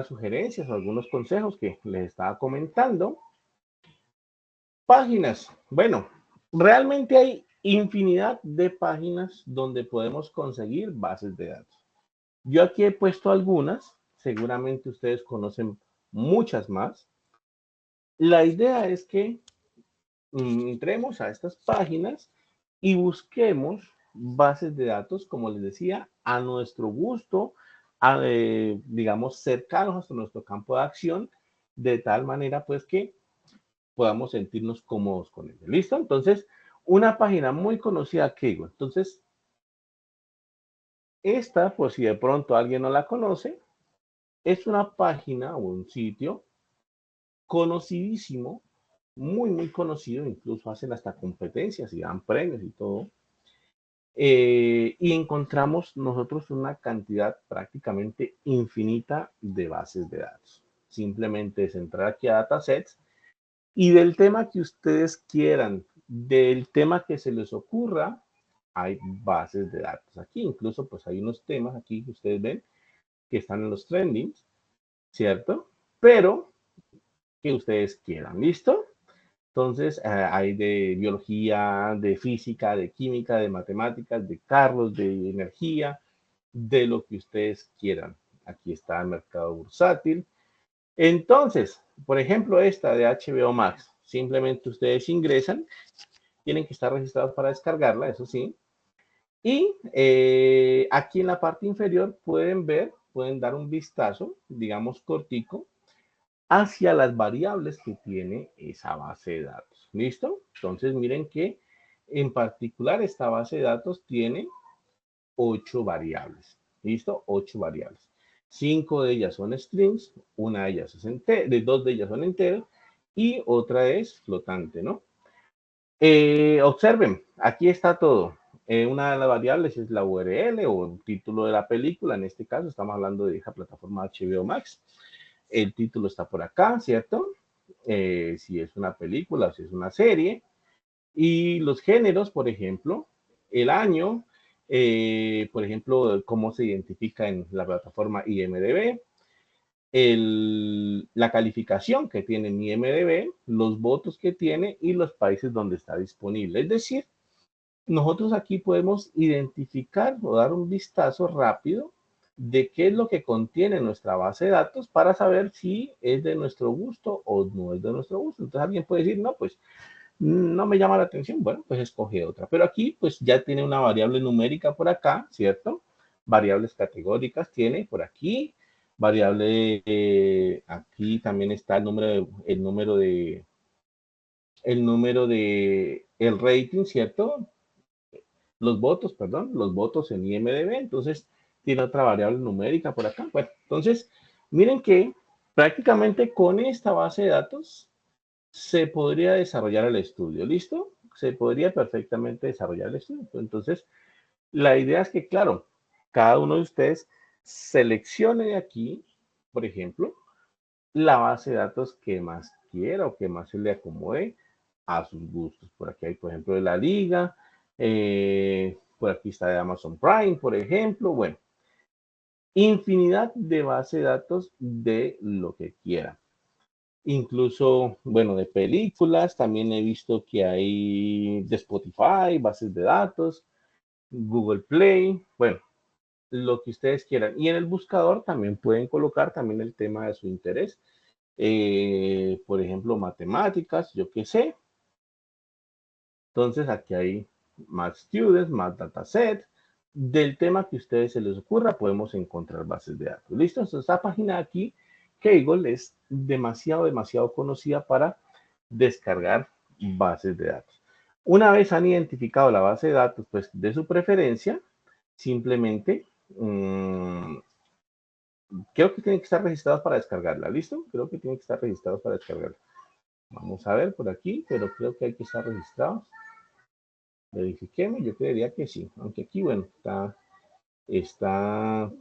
sugerencias o algunos consejos que les estaba comentando. Páginas. Bueno, realmente hay infinidad de páginas donde podemos conseguir bases de datos. Yo aquí he puesto algunas, seguramente ustedes conocen muchas más. La idea es que entremos a estas páginas y busquemos bases de datos, como les decía, a nuestro gusto, digamos, cercanos a nuestro campo de acción, de tal manera pues que podamos sentirnos cómodos con ello. ¿Listo? Entonces, una página muy conocida, Kaggle. Entonces, esta, por si de pronto alguien no la conoce, es una página o un sitio conocidísimo, muy, muy conocido, incluso hacen hasta competencias y dan premios y todo. Y encontramos nosotros una cantidad prácticamente infinita de bases de datos. Simplemente es entrar aquí a datasets y del tema que ustedes quieran, del tema que se les ocurra, hay bases de datos. Aquí incluso pues hay unos temas aquí que ustedes ven que están en los trendings, ¿cierto? Pero que ustedes quieran, ¿listo? Entonces, hay de biología, de física, de química, de matemáticas, de carros, de energía, de lo que ustedes quieran. Aquí está el mercado bursátil. Entonces, por ejemplo, esta de HBO Max, simplemente ustedes ingresan, tienen que estar registrados para descargarla, eso sí. Y aquí en la parte inferior pueden ver, pueden dar un vistazo, digamos cortico, hacia las variables que tiene esa base de datos. ¿Listo? Entonces miren que en particular esta base de datos tiene 8 variables. ¿Listo? 8 variables. 5 de ellas son strings, una de ellas es dos de ellas son enteros y otra es flotante, ¿no? Observen, aquí está todo. Una de las variables es la URL o el título de la película. En este caso estamos hablando de esa plataforma HBO Max. El título está por acá, ¿cierto? Si es una película o si es una serie. Y los géneros, por ejemplo, el año, por ejemplo, cómo se identifica en la plataforma IMDb, la calificación que tiene en IMDb, los votos que tiene y los países donde está disponible. Es decir, nosotros aquí podemos identificar o dar un vistazo rápido de qué es lo que contiene nuestra base de datos para saber si es de nuestro gusto o no es de nuestro gusto. Entonces alguien puede decir, no, pues no me llama la atención. Bueno, pues escoge otra. Pero aquí pues ya tiene una variable numérica por acá, ¿cierto? Variables categóricas tiene por aquí. Variable, aquí también está el número de el rating, ¿cierto? Los votos, perdón, los votos en IMDb. Entonces, tiene otra variable numérica por acá. Bueno, entonces, miren que prácticamente con esta base de datos se podría desarrollar el estudio. ¿Listo? Se podría perfectamente desarrollar el estudio. Entonces, la idea es que, claro, cada uno de ustedes seleccione de aquí, por ejemplo, la base de datos que más quiera o que más se le acomode a sus gustos. Por aquí hay, por ejemplo, de la liga, por aquí está de Amazon Prime, por ejemplo. Bueno, infinidad de base de datos de lo que quiera. Incluso, bueno, de películas, también he visto que hay de Spotify, bases de datos, Google Play, bueno, lo que ustedes quieran. Y en el buscador también pueden colocar también el tema de su interés. Por ejemplo, matemáticas, yo qué sé. Entonces aquí hay más students, más dataset. Del tema que a ustedes se les ocurra, podemos encontrar bases de datos. ¿Listo? Entonces, esta página aquí, Kaggle, es demasiado, demasiado conocida para descargar bases de datos. Una vez han identificado la base de datos pues, de su preferencia, simplemente creo que tienen que estar registrados para descargarla. ¿Listo? Creo que tienen que estar registrados para descargarla. Vamos a ver por aquí, pero creo que hay que estar registrados. Verifiquemos, yo creería que sí, aunque aquí, bueno, está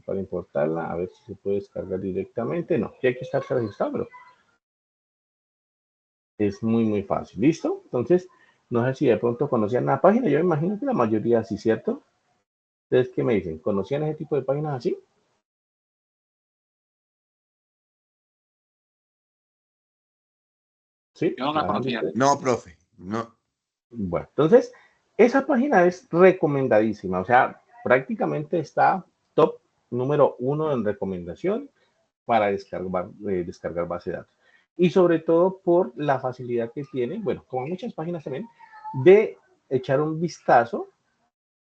para importarla, a ver si se puede descargar directamente. No, que hay que estar registrado, pero es muy, muy fácil. ¿Listo? Entonces, no sé si de pronto conocían la página, yo me imagino que la mayoría sí, ¿cierto? ¿Ustedes qué me dicen? ¿Conocían ese tipo de páginas así? ¿Sí?
Yo no la conocía.
No, profe, no.
Bueno, entonces, esa página es recomendadísima, o sea, prácticamente está top número 1 en recomendación para descargar base de datos. y sobre todo por la facilidad que tiene, bueno, como muchas páginas también, de echar un vistazo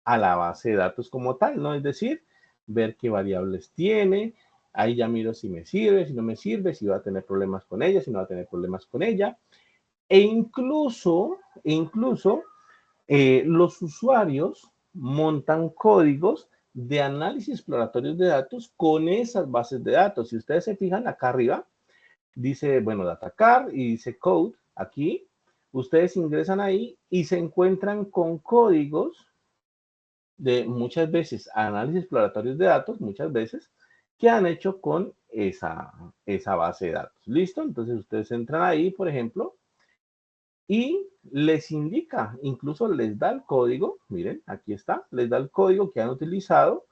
a la base de datos como tal, ¿no? Es decir, ver qué variables tiene, ahí ya miro si me sirve, si no me sirve, si va a tener problemas con ella, si no va a tener problemas con ella, e incluso los usuarios montan códigos de análisis exploratorios de datos con esas bases de datos. Si ustedes se fijan acá arriba, dice, bueno, DataCard y dice Code aquí. Ustedes ingresan ahí y se encuentran con códigos de muchas veces análisis exploratorios de datos, muchas veces, que han hecho con esa base de datos. ¿Listo? Entonces ustedes entran ahí, por ejemplo, y les indica, incluso les da el código, miren, aquí está, les da el código que han utilizado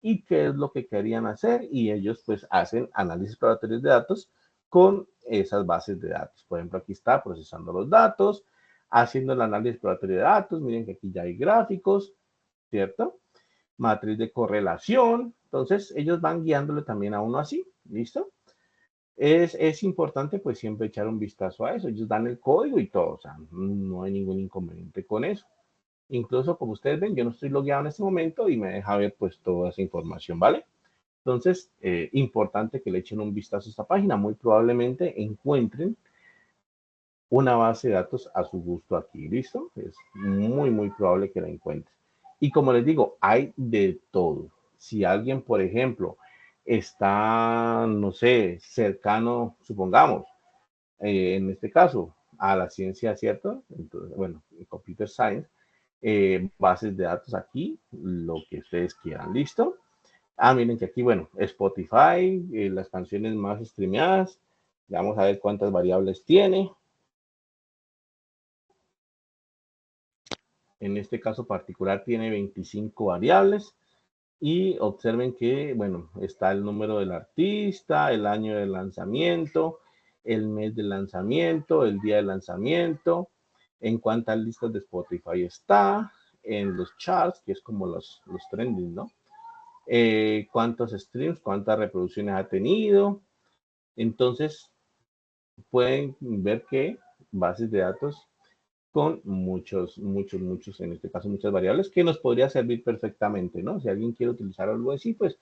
y qué es lo que querían hacer, y ellos pues hacen análisis exploratorios de datos con esas bases de datos. Por ejemplo, aquí está procesando los datos, haciendo el análisis exploratorio de datos, miren que aquí ya hay gráficos, ¿cierto? Matriz de correlación, entonces ellos van guiándole también a uno así, ¿listo? Es importante pues siempre echar un vistazo a eso, ellos dan el código y todo, o sea, no hay ningún inconveniente con eso. Incluso como ustedes ven, yo no estoy logueado en este momento y me deja ver pues toda esa información, ¿vale? Entonces, importante que le echen un vistazo a esta página, muy probablemente encuentren una base de datos a su gusto aquí, ¿listo? Es muy probable que la encuentren. Y como les digo, hay de todo. Si alguien, por ejemplo, está, no sé, cercano, supongamos, en este caso, a la ciencia, ¿cierto? Entonces, bueno, Computer Science, bases de datos aquí, lo que ustedes quieran, ¿listo? Ah, miren que aquí, bueno, Spotify, las canciones más streameadas, vamos a ver cuántas variables tiene. En este caso particular tiene 25 variables. Y observen que, bueno, está el número del artista, el año de lanzamiento, el mes de lanzamiento, el día de lanzamiento, en cuántas listas de Spotify está, en los charts, que es como los trending, ¿no? Cuántos streams, cuántas reproducciones ha tenido. Entonces, pueden ver que bases de datos con muchos, en este caso, muchas variables que nos podría servir perfectamente, ¿no? Si alguien quiere utilizar algo así, pues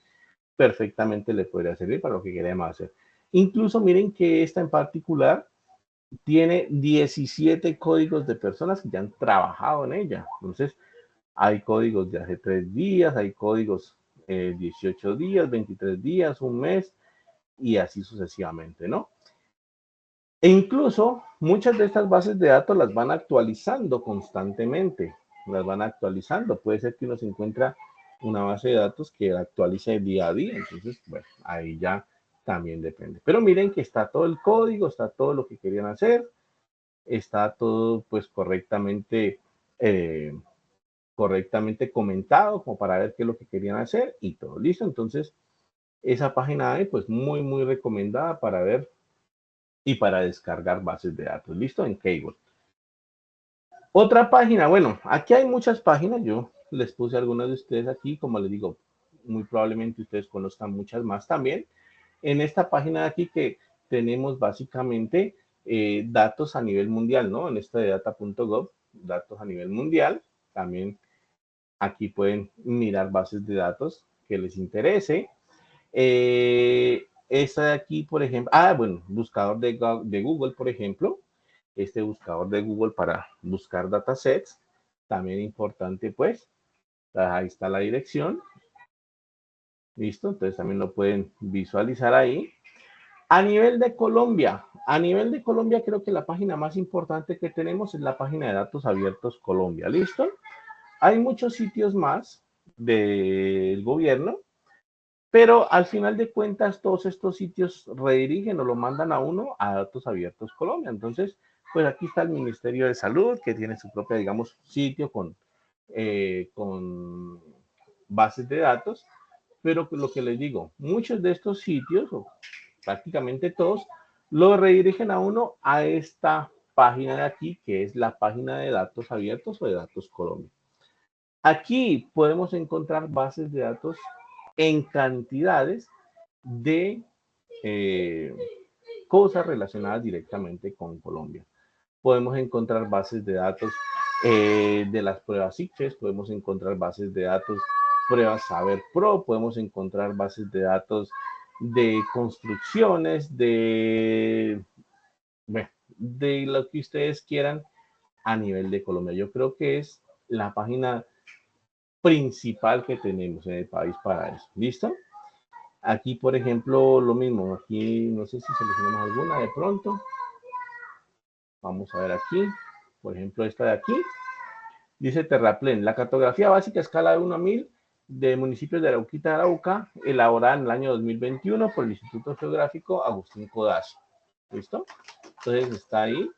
perfectamente le podría servir para lo que queremos hacer. Incluso miren que esta en particular tiene 17 códigos de personas que ya han trabajado en ella. Entonces, hay códigos de hace 3 días, hay códigos 18 días, 23 días, un mes y así sucesivamente, ¿no? E incluso muchas de estas bases de datos las van actualizando constantemente, las van actualizando. Puede ser que uno se encuentra una base de datos que la actualice día a día, entonces, bueno, ahí ya también depende. Pero miren que está todo el código, está todo lo que querían hacer, está todo pues correctamente, correctamente comentado como para ver qué es lo que querían hacer y todo listo. Entonces, esa página ahí pues muy recomendada para ver y para descargar bases de datos. ¿Listo? En Kaggle. Otra página, bueno, aquí hay muchas páginas, yo les puse algunas de ustedes aquí, como les digo, muy probablemente ustedes conozcan muchas más también. En esta página de aquí que tenemos básicamente datos a nivel mundial, ¿no? En esta de data.gov, datos a nivel mundial, también aquí pueden mirar bases de datos que les interese. Esta de aquí, por ejemplo, bueno, buscador de Google, por ejemplo, este buscador de Google para buscar datasets, también importante, pues, ahí está la dirección, listo, entonces también lo pueden visualizar ahí. A nivel de Colombia creo que la página más importante que tenemos es la página de datos abiertos Colombia, listo. Hay muchos sitios más del gobierno, pero al final de cuentas, todos estos sitios redirigen o lo mandan a uno a Datos Abiertos Colombia. Entonces, pues aquí está el Ministerio de Salud, que tiene su propia, digamos, sitio con bases de datos. Pero lo que les digo, muchos de estos sitios, o prácticamente todos, lo redirigen a uno a esta página de aquí, que es la página de Datos Abiertos o de Datos Colombia. Aquí podemos encontrar bases de datos en cantidades de cosas relacionadas directamente con Colombia. Podemos encontrar bases de datos de las pruebas ICFES, podemos encontrar bases de datos pruebas Saber Pro, podemos encontrar bases de datos de construcciones, de lo que ustedes quieran a nivel de Colombia. Yo creo que es la página principal que tenemos en el país para eso. ¿Listo? Aquí, por ejemplo, lo mismo. Aquí, no sé si seleccionamos alguna de pronto. Vamos a ver aquí. Por ejemplo, esta de aquí. Dice Terraplén. La cartografía básica a escala de 1 a 1000 de municipios de Arauquita de Arauca, elaborada en el año 2021 por el Instituto Geográfico Agustín Codazzi. ¿Listo? Entonces está ahí.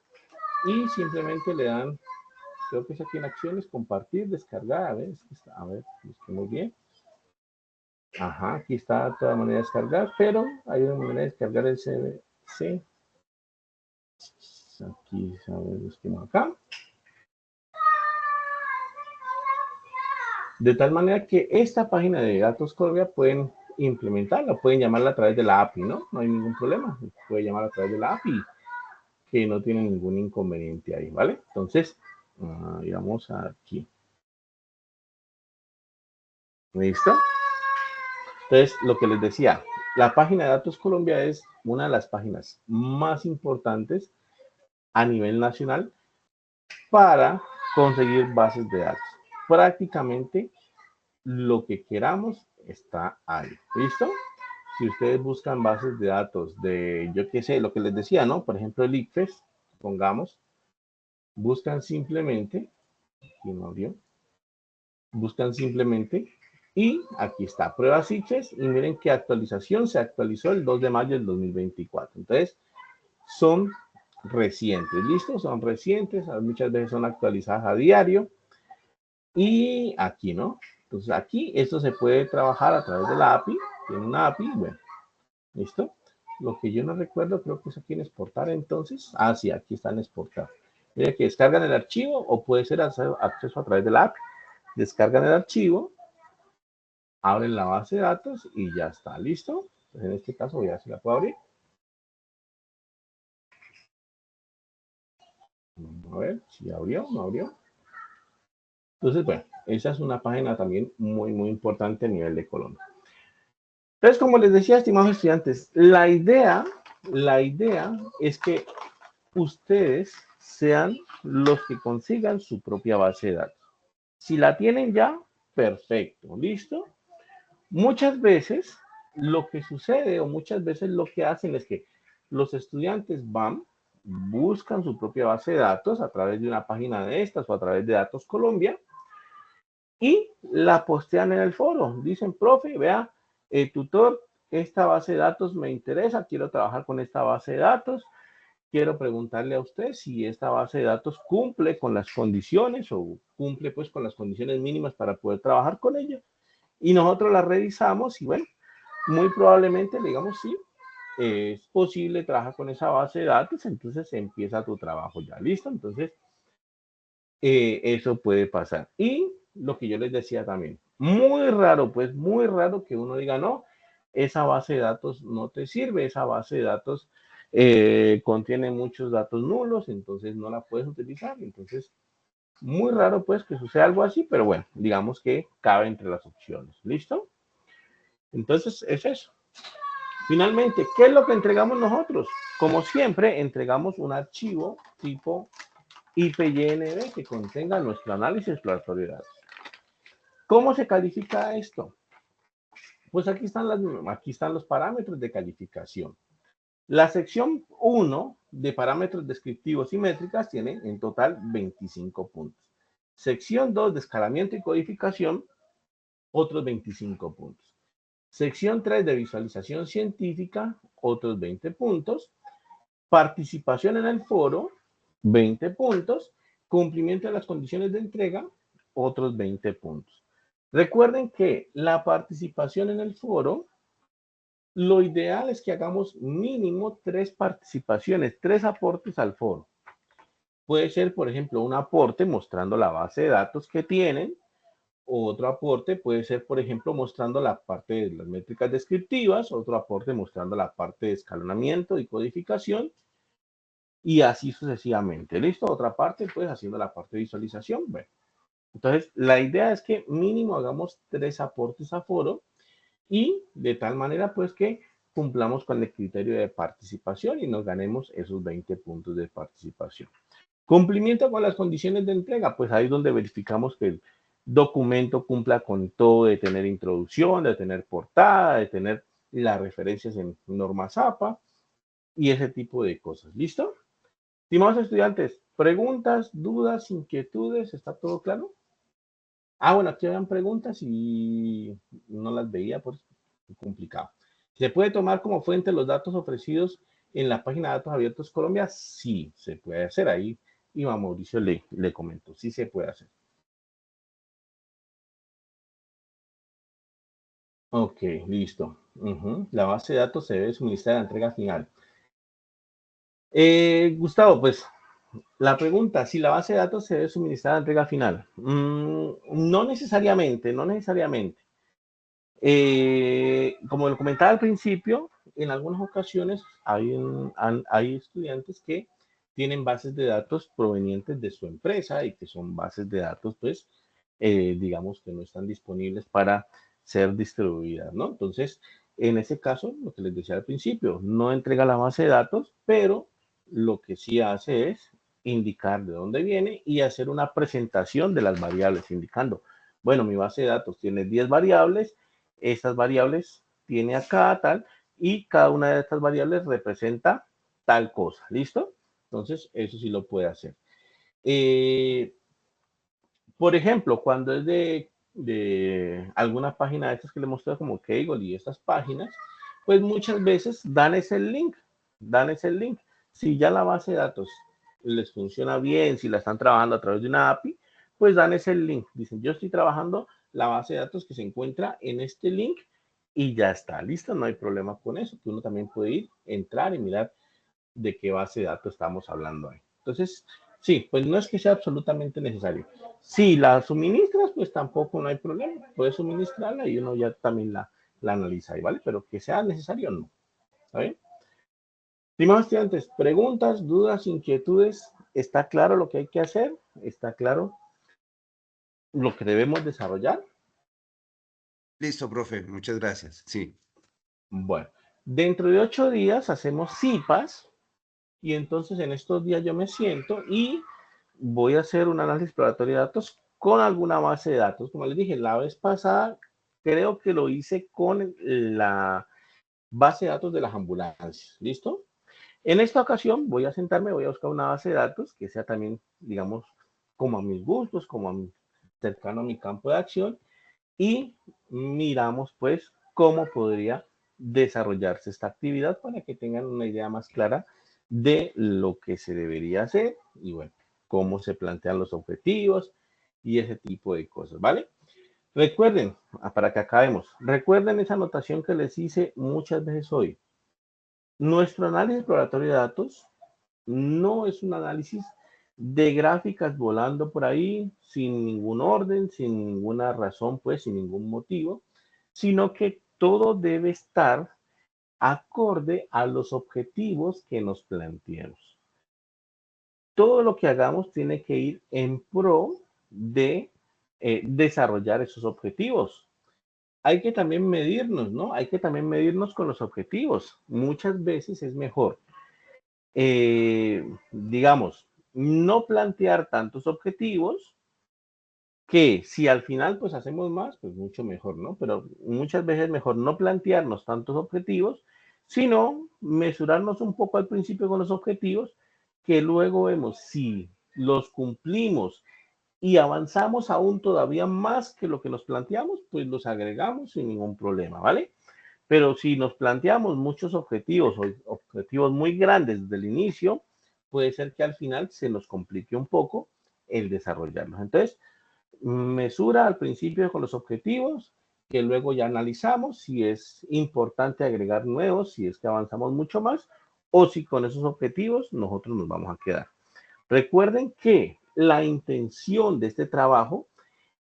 Y simplemente le dan, creo que es aquí en acciones, compartir, descargar. A ver, busquemos bien. Ajá, aquí está de todas maneras descargar, pero hay una manera de descargar el CBC. Aquí, a ver, busquemos acá. De tal manera que esta página de Datos Colombia pueden implementarla, pueden llamarla a través de la API, ¿no? No hay ningún problema. Puede llamarla a través de la API, que no tiene ningún inconveniente ahí, ¿vale? Entonces, vamos aquí. ¿Listo? Entonces, lo que les decía, la página de Datos Colombia es una de las páginas más importantes a nivel nacional para conseguir bases de datos. Prácticamente lo que queramos está ahí. ¿Listo? Si ustedes buscan bases de datos de, yo qué sé, lo que les decía, ¿no? Por ejemplo, el ICFES, pongamos, buscan simplemente, aquí no abrió, buscan simplemente, y aquí está, pruebas ICFES, y miren qué actualización se actualizó el 2 de mayo del 2024. Entonces, son recientes, ¿listo? Son recientes, muchas veces son actualizadas a diario, y aquí, ¿no? Entonces, aquí esto se puede trabajar a través de la API, tiene una API, bueno, ¿listo? Lo que yo no recuerdo, creo que es aquí en exportar, entonces, sí, aquí está en exportar. Mira que descargan el archivo o puede ser acceso a través de la API. Descargan el archivo, abren la base de datos y ya está, ¿listo? Entonces, en este caso voy a ver si la puedo abrir. Vamos a ver si abrió, no abrió. Entonces, bueno, esa es una página también muy, muy importante a nivel de Colombia. Entonces, como les decía, estimados estudiantes, la idea es que ustedes sean los que consigan su propia base de datos. Si la tienen ya, perfecto, ¿listo? Muchas veces lo que sucede o muchas veces lo que hacen es que los estudiantes van, buscan su propia base de datos a través de una página de estas o a través de Datos Colombia y la postean en el foro. Dicen, profe, vea, tutor, esta base de datos me interesa, quiero trabajar con esta base de datos. Quiero preguntarle a usted si esta base de datos cumple con las condiciones o cumple pues con las condiciones mínimas para poder trabajar con ella. Y nosotros la revisamos y bueno, muy probablemente le digamos sí, es posible trabajar con esa base de datos, entonces empieza tu trabajo ya, ¿listo? Entonces, eso puede pasar. Y lo que yo les decía también, muy raro, pues muy raro que uno diga, no, esa base de datos no te sirve, esa base de datos contiene muchos datos nulos, entonces no la puedes utilizar. Entonces, muy raro pues que suceda algo así, pero bueno, digamos que cabe entre las opciones. ¿Listo? Entonces, es eso. Finalmente, ¿qué es lo que entregamos nosotros? Como siempre, entregamos un archivo tipo IPYNB que contenga nuestro análisis exploratorio de datos. ¿Cómo se califica esto? Pues aquí están los parámetros de calificación. La sección 1 de parámetros descriptivos y métricas tiene en total 25 puntos. Sección 2 de escalamiento y codificación, otros 25 puntos. Sección 3 de visualización científica, otros 20 puntos. Participación en el foro, 20 puntos. Cumplimiento de las condiciones de entrega, otros 20 puntos. Recuerden que la participación en el foro, lo ideal es que hagamos mínimo 3 participaciones, 3 aportes al foro. Puede ser, por ejemplo, un aporte mostrando la base de datos que tienen, Otro aporte puede ser, por ejemplo, mostrando la parte de las métricas descriptivas, otro aporte mostrando la parte de escalonamiento y codificación, y así sucesivamente. ¿Listo? Otra parte, pues, haciendo la parte de visualización. Bueno, entonces, la idea es que mínimo hagamos 3 aportes a foro y de tal manera, pues, que cumplamos con el criterio de participación y nos ganemos esos 20 puntos de participación. Cumplimiento con las condiciones de entrega, pues ahí es donde verificamos que el documento cumpla con todo, de tener introducción, de tener portada, de tener las referencias en normas APA y ese tipo de cosas. ¿Listo? Estimados estudiantes, preguntas, dudas, inquietudes, ¿está todo claro? Ah, bueno, aquí habían preguntas y no las veía, pues complicado. ¿Se puede tomar como fuente los datos ofrecidos en la página de Datos Abiertos Colombia? Sí, se puede hacer. Ahí Iván Mauricio le comentó, sí se puede hacer. Ok, listo. La base de datos se debe suministrar a la entrega final. Gustavo, pues la pregunta, si la base de datos se debe suministrar a la entrega final. No necesariamente, no necesariamente. Como lo comentaba al principio, en algunas ocasiones hay estudiantes que tienen bases de datos provenientes de su empresa y que son bases de datos, pues, digamos que no están disponibles para ser distribuidas, ¿no? Entonces, en ese caso, lo que les decía al principio, no entrega la base de datos, pero lo que sí hace es indicar de dónde viene y hacer una presentación de las variables, indicando, bueno, mi base de datos tiene 10 variables, estas variables tiene acá tal, y cada una de estas variables representa tal cosa, ¿listo? Entonces, eso sí lo puede hacer. Por ejemplo, cuando es de alguna página de estas que le mostré como Kaggle y estas páginas, pues muchas veces dan ese link, Si ya la base de datos les funciona bien, si la están trabajando a través de una API, pues dan ese link. Dicen, yo estoy trabajando la base de datos que se encuentra en este link y ya está, listo, no hay problema con eso, que uno también puede ir, entrar y mirar de qué base de datos estamos hablando ahí. Entonces, sí, pues no es que sea absolutamente necesario. Si la suministras, pues tampoco no hay problema. Puedes suministrarla y uno ya también la analiza ahí, ¿vale? Pero que sea necesario, no. ¿Está bien? Estimados estudiantes, preguntas, dudas, inquietudes. ¿Está claro lo que hay que hacer? ¿Está claro lo que debemos desarrollar?
Listo, profe, muchas gracias. Sí.
Bueno, dentro de 8 días hacemos CIPAS y entonces en estos días yo me siento y voy a hacer un análisis exploratorio de datos con alguna base de datos. Como les dije, la vez pasada creo que lo hice con la base de datos de las ambulancias. ¿Listo? En esta ocasión voy a sentarme, voy a buscar una base de datos que sea también, digamos, como a mis gustos, cercano a mi campo de acción y miramos pues cómo podría desarrollarse esta actividad para que tengan una idea más clara de lo que se debería hacer y bueno, cómo se plantean los objetivos y ese tipo de cosas, ¿vale? Recuerden, para que acabemos, recuerden esa anotación que les hice muchas veces hoy. Nuestro análisis exploratorio de datos no es un análisis de gráficas volando por ahí sin ningún orden, sin ninguna razón, pues sin ningún motivo, sino que todo debe estar acorde a los objetivos que nos planteemos. Todo lo que hagamos tiene que ir en pro de desarrollar esos objetivos. Hay que también medirnos, ¿no? Hay que también medirnos con los objetivos. Muchas veces es mejor digamos, no plantear tantos objetivos que si al final pues hacemos más, pues mucho mejor, ¿no? Pero muchas veces mejor no plantearnos tantos objetivos, sino mesurarnos un poco al principio con los objetivos que luego vemos si los cumplimos y avanzamos aún todavía más que lo que nos planteamos, pues los agregamos sin ningún problema, ¿vale? Pero si nos planteamos muchos objetivos o objetivos muy grandes desde el inicio, puede ser que al final se nos complique un poco el desarrollarlos. Entonces, mesura al principio con los objetivos, que luego ya analizamos si es importante agregar nuevos, si es que avanzamos mucho más, o si con esos objetivos nosotros nos vamos a quedar. Recuerden que la intención de este trabajo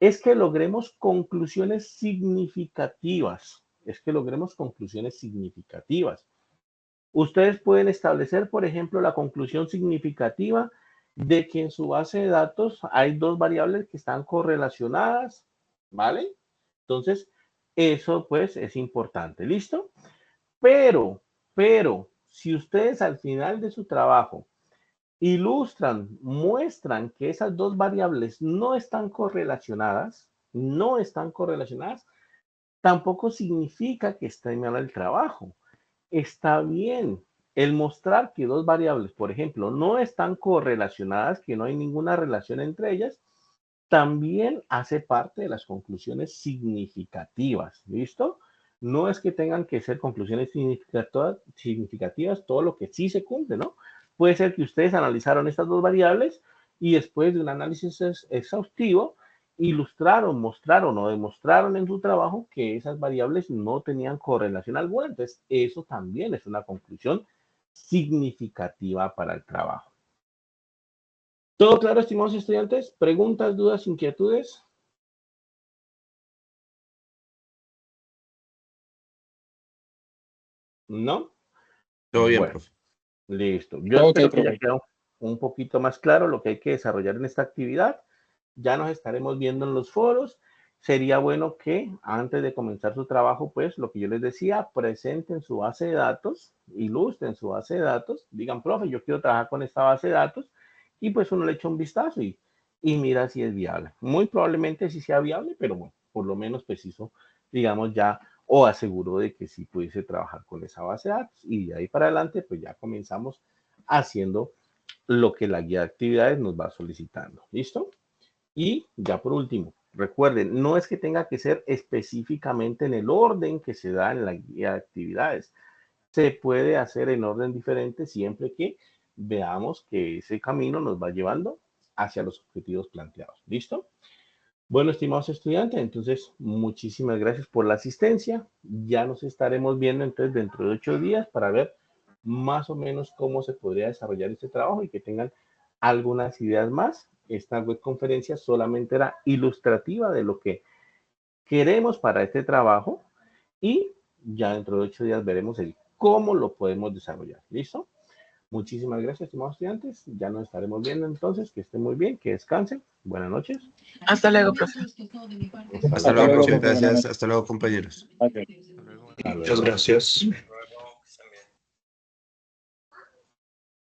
es que logremos conclusiones significativas. Ustedes pueden establecer, por ejemplo, la conclusión significativa de que en su base de datos hay dos variables que están correlacionadas, ¿vale? Entonces, eso pues es importante, ¿listo? Pero, si ustedes al final de su trabajo ilustran, muestran que esas dos variables no están correlacionadas, tampoco significa que esté mal el trabajo. Está bien el mostrar que dos variables, por ejemplo, no están correlacionadas, que no hay ninguna relación entre ellas, también hace parte de las conclusiones significativas, ¿listo? No es que tengan que ser conclusiones significativas todo lo que sí se cumple, ¿no? Puede ser que ustedes analizaron estas dos variables y después de un análisis exhaustivo, ilustraron, mostraron o demostraron en su trabajo que esas variables no tenían correlación alguna. Entonces, eso también es una conclusión significativa para el trabajo. ¿Todo claro, estimados estudiantes? ¿Preguntas, dudas, inquietudes? ¿No?
Todo bien,
Bueno,
profe.
listo. Yo
Todo
espero
ok,
que ya
profe.
quede un poquito más claro lo que hay que desarrollar en esta actividad. Ya nos estaremos viendo en los foros. Sería bueno que antes de comenzar su trabajo, pues lo que yo les decía, presenten su base de datos, ilustren su base de datos, digan, profe, yo quiero trabajar con esta base de datos, y pues uno le echa un vistazo y mira si es viable. Muy probablemente sí sea viable, pero bueno, por lo menos preciso, digamos ya, o aseguro de que sí pudiese trabajar con esa base de datos, y de ahí para adelante, pues ya comenzamos haciendo lo que la guía de actividades nos va solicitando. ¿Listo? Y ya por último, recuerden, no es que tenga que ser específicamente en el orden que se da en la guía de actividades. Se puede hacer en orden diferente siempre que veamos que ese camino nos va llevando hacia los objetivos planteados. ¿Listo? Bueno, estimados estudiantes, entonces muchísimas gracias por la asistencia. Ya nos estaremos viendo entonces dentro de 8 días para ver más o menos cómo se podría desarrollar este trabajo y que tengan algunas ideas más. Esta webconferencia solamente era ilustrativa de lo que queremos para este trabajo y ya dentro de 8 días veremos el cómo lo podemos desarrollar. ¿Listo? Muchísimas gracias, estimados estudiantes. Ya nos estaremos viendo entonces. Que estén muy bien, que descansen. Buenas noches.
Hasta luego, profe.
Hasta luego, profe. Gracias. Hasta luego, compañeros.
Ok.
Hasta luego.
Muchas gracias.